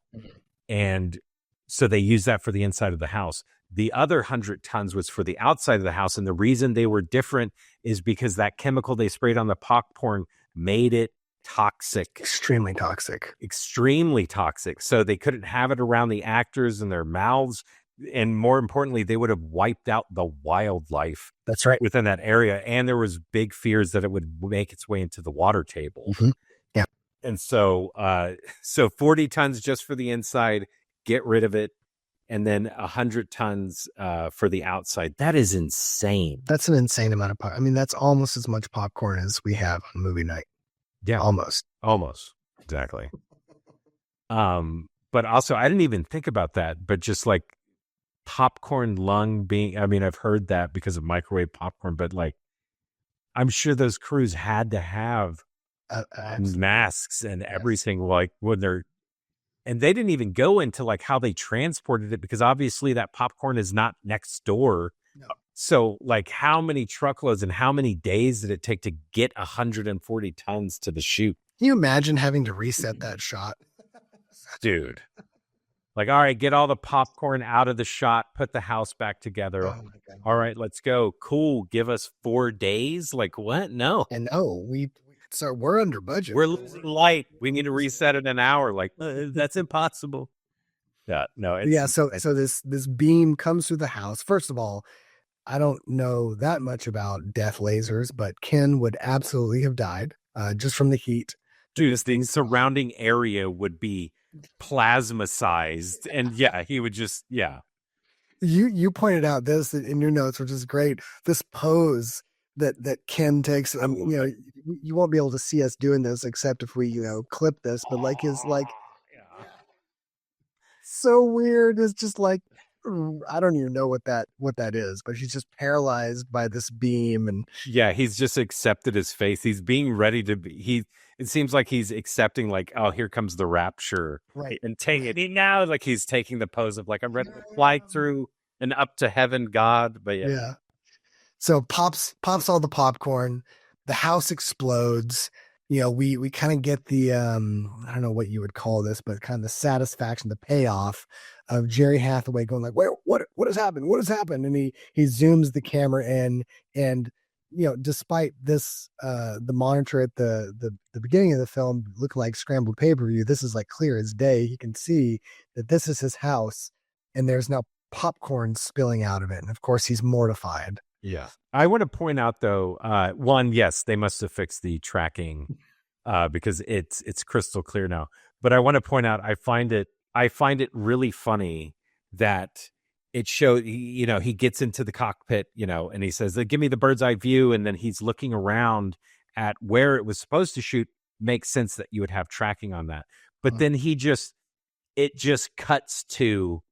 And so they used that for the inside of the house. The other 100 tons was for the outside of the house. And the reason they were different is because that chemical they sprayed on the popcorn made it toxic. Extremely toxic. Extremely toxic. So they couldn't have it around the actors and their mouths. And more importantly, they would have wiped out the wildlife. That's right. Within that area. And there was big fears that it would make its way into the water table. Mm-hmm. Yeah. And so 40 tons just for the inside, get rid of it. And then 100 tons for the outside. That is insane. That's an insane amount of popcorn. I mean, that's almost as much popcorn as we have on movie night. Yeah. Almost. Exactly. But also, I didn't even think about that. But just like popcorn lung being, I mean, I've heard that because of microwave popcorn. But like, I'm sure those crews had to have masks and everything, like when they're, and they didn't even go into like how they transported it, because obviously that popcorn is not next door. No. So like how many truckloads and how many days did it take to get 140 tons to the shoot? Can you imagine having to reset that shot? Dude. Like, all right, get all the popcorn out of the shot, put the house back together. Oh my God. All right, let's go. Cool. Give us 4 days. Like what? No. And no, So we're under budget. We're losing light. We need to reset in an hour. Like, that's impossible. Yeah, no. So this beam comes through the house. First of all, I don't know that much about death lasers, but Ken would absolutely have died just from the heat. Dude, the surrounding area would be plasma sized, and he would just You pointed out this in your notes, which is great. This pose that Ken takes. You won't be able to see us doing this except if we clip this. But so weird. It's just like I don't even know what that is. But he's just paralyzed by this beam, and he's just accepted his face. He's being ready to be. It seems like he's accepting, like, oh, here comes the rapture, right? And taking it now, like he's taking the pose of like I'm ready to fly through and up to heaven, God. But so pops all the popcorn. The house explodes. We kind of get the I don't know what you would call this, but kind of the satisfaction, the payoff of Jerry Hathaway going like, "Wait, what has happened? What has happened?" And he zooms the camera in, and despite this, the monitor at the beginning of the film looked like scrambled pay-per-view. This is like clear as day. He can see that this is his house, and there's now popcorn spilling out of it. And of course, he's mortified. Yeah. I want to point out, though, one, yes, they must have fixed the tracking because it's crystal clear now. But I want to point out, I find it really funny that it shows, he gets into the cockpit, and he says, give me the bird's eye view. And then he's looking around at where it was supposed to shoot. Makes sense that you would have tracking on that. But then it just cuts to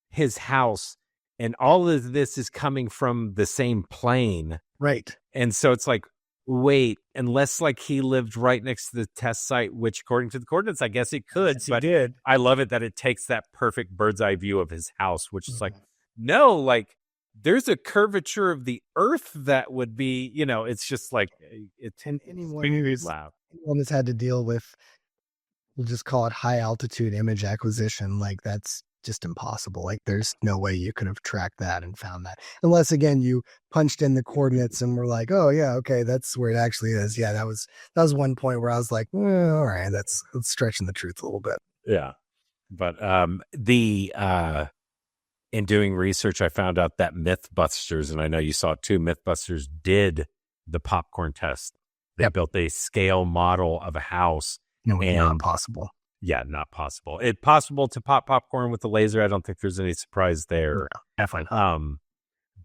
his house. And all of this is coming from the same plane. Right. And so it's like, wait, unless like he lived right next to the test site, which according to the coordinates, I guess it could. Yes, but he did. I love it that it takes that perfect bird's eye view of his house, which is like, no, like there's a curvature of the earth that would be, it's just like, anyone that's had to deal with, we'll just call it high altitude image acquisition. Like that's just impossible. Like there's no way you could have tracked that and found that unless again you punched in the coordinates and were like, oh yeah, okay, that's where it actually is. Yeah, that was one point where I was like, all right, that's stretching the truth a little bit. Yeah. But in doing research, I found out that Mythbusters, and I know you saw it too, Mythbusters did the popcorn test. They built a scale model of a house. No, not possible. Yeah, not possible. It's possible to pop popcorn with a laser. I don't think there's any surprise there. No, definitely not.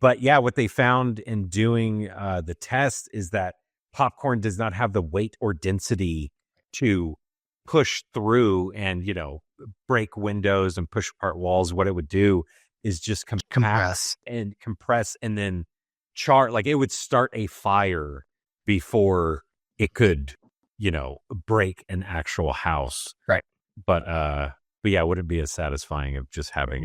But yeah, what they found in doing the test is that popcorn does not have the weight or density to push through and, break windows and push apart walls. What it would do is just compress and then char. Like it would start a fire before it could break an actual house. Right. But yeah, would it be as satisfying of just having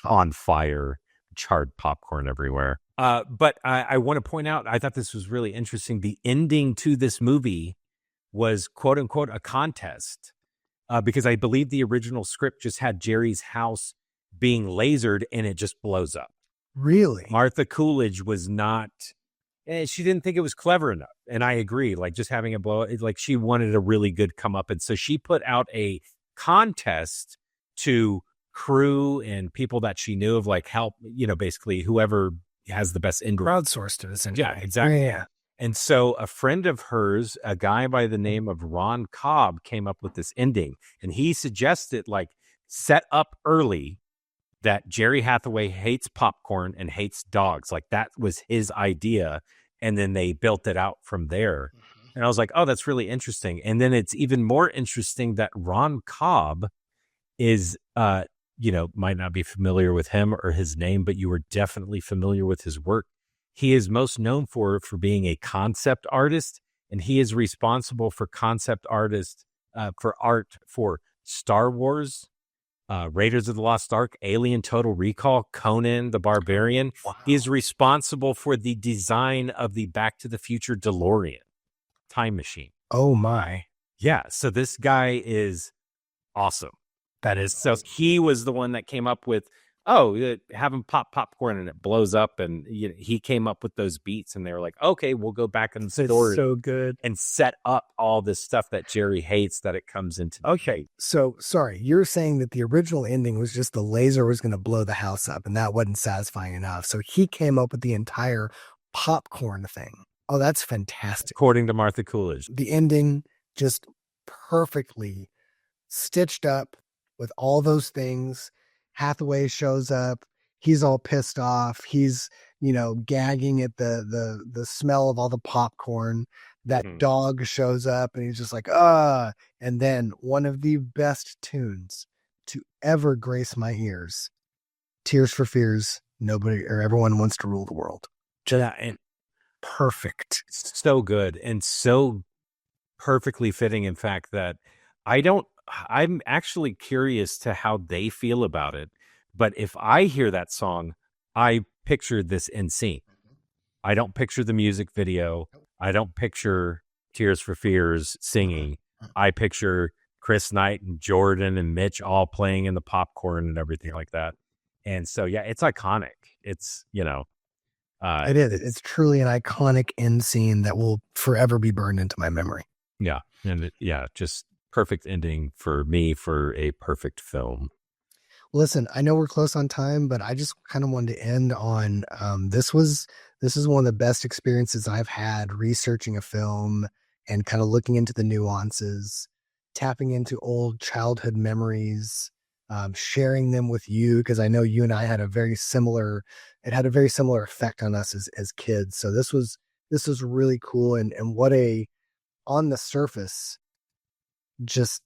on fire, charred popcorn everywhere? But I want to point out, I thought this was really interesting. The ending to this movie was quote unquote a contest because I believe the original script just had Jerry's house being lasered and it just blows up. Really? Martha Coolidge was not. She didn't think it was clever enough. And I agree, like just having a blow, like she wanted a really good come up. And so she put out a contest to crew and people that she knew of, like help, basically whoever has the best indoor. Crowdsourced it, essentially. Yeah, exactly. Yeah. And so a friend of hers, a guy by the name of Ron Cobb, came up with this ending. And he suggested like set up early that Jerry Hathaway hates popcorn and hates dogs. Like that was his idea. And then they built it out from there. And I was like, oh, that's really interesting. And then it's even more interesting that Ron Cobb is, might not be familiar with him or his name, but you are definitely familiar with his work. He is most known for being a concept artist, and he is responsible for concept artist for art for Star Wars, Raiders of the Lost Ark, Alien Total Recall, Conan the Barbarian. Wow. He is responsible for the design of the Back to the Future DeLorean time machine. Oh my. Yeah. So this guy is awesome. That is. So he was the one that came up with have him pop popcorn and it blows up, and he came up with those beats, and they were like, okay, we'll go back and store so good and set up all this stuff that Jerry hates that it comes into. Okay, so sorry, you're saying that the original ending was just the laser was going to blow the house up, and that wasn't satisfying enough. So he came up with the entire popcorn thing. Oh, that's fantastic. According to Martha Coolidge, the ending just perfectly stitched up with all those things. Hathaway shows up. He's all pissed off. He's, gagging at the smell of all the popcorn. That dog shows up and he's just like, and then one of the best tunes to ever grace my ears, Tears for Fears, Everyone Wants to Rule the World. And perfect. So good and so perfectly fitting, in fact, that I'm actually curious to how they feel about it. But if I hear that song, I picture this end scene. I don't picture the music video. I don't picture Tears for Fears singing. I picture Chris Knight and Jordan and Mitch all playing in the popcorn and everything like that. And so, yeah, it's iconic. It's, it is. It's truly an iconic end scene that will forever be burned into my memory. Yeah. And just perfect ending for me for a perfect film. Listen, I know we're close on time, but I just kind of wanted to end on this is one of the best experiences I've had researching a film and kind of looking into the nuances, tapping into old childhood memories, sharing them with you, because I know you and I had a very similar effect on us as kids. So this was really cool, and what a, on the surface, just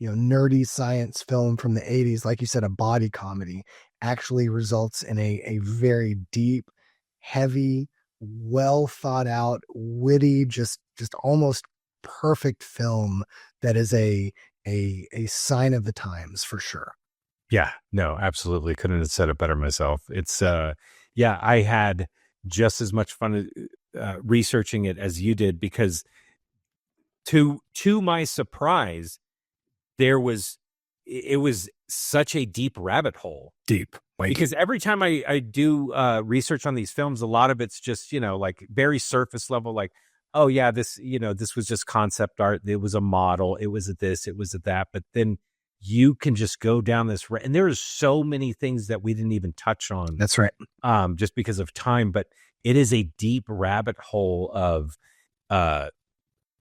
nerdy science film from the 80s, like you said, a body comedy, actually results in a very deep, heavy, well thought out, witty, just almost perfect film that is a sign of the times for sure. Yeah, no, absolutely. Couldn't have said it better myself. It's I had just as much fun researching it as you did, because to my surprise, it was such a deep rabbit hole. Because every time I do research on these films, a lot of it's just, like very surface level, like, oh yeah, this was just concept art. It was a model. It was this, it was that. But then you can just go down this, and there are so many things that we didn't even touch on. That's right. Just because of time, but it is a deep rabbit hole of,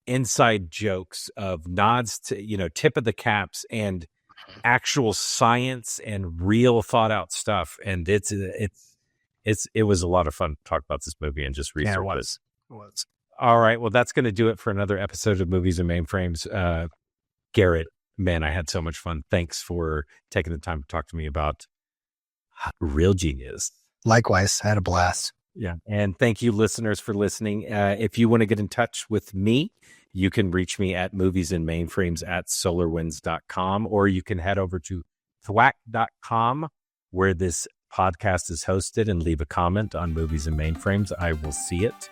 inside jokes, of nods to, tip of the caps, and actual science and real thought out stuff. And it was a lot of fun to talk about this movie and just research it. Was. All right. Well, that's going to do it for another episode of Movies and Mainframes. Garrett, man, I had so much fun. Thanks for taking the time to talk to me about Real Genius. Likewise, I had a blast. Yeah. And thank you, listeners, for listening. If you want to get in touch with me, you can reach me at moviesandmainframes@solarwinds.com, or you can head over to thwack.com, where this podcast is hosted, and leave a comment on Movies and Mainframes. I will see it.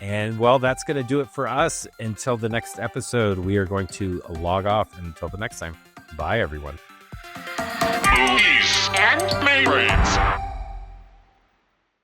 And well, that's going to do it for us. Until the next episode, we are going to log off. And until the next time, bye, everyone. Movies And Mainframes.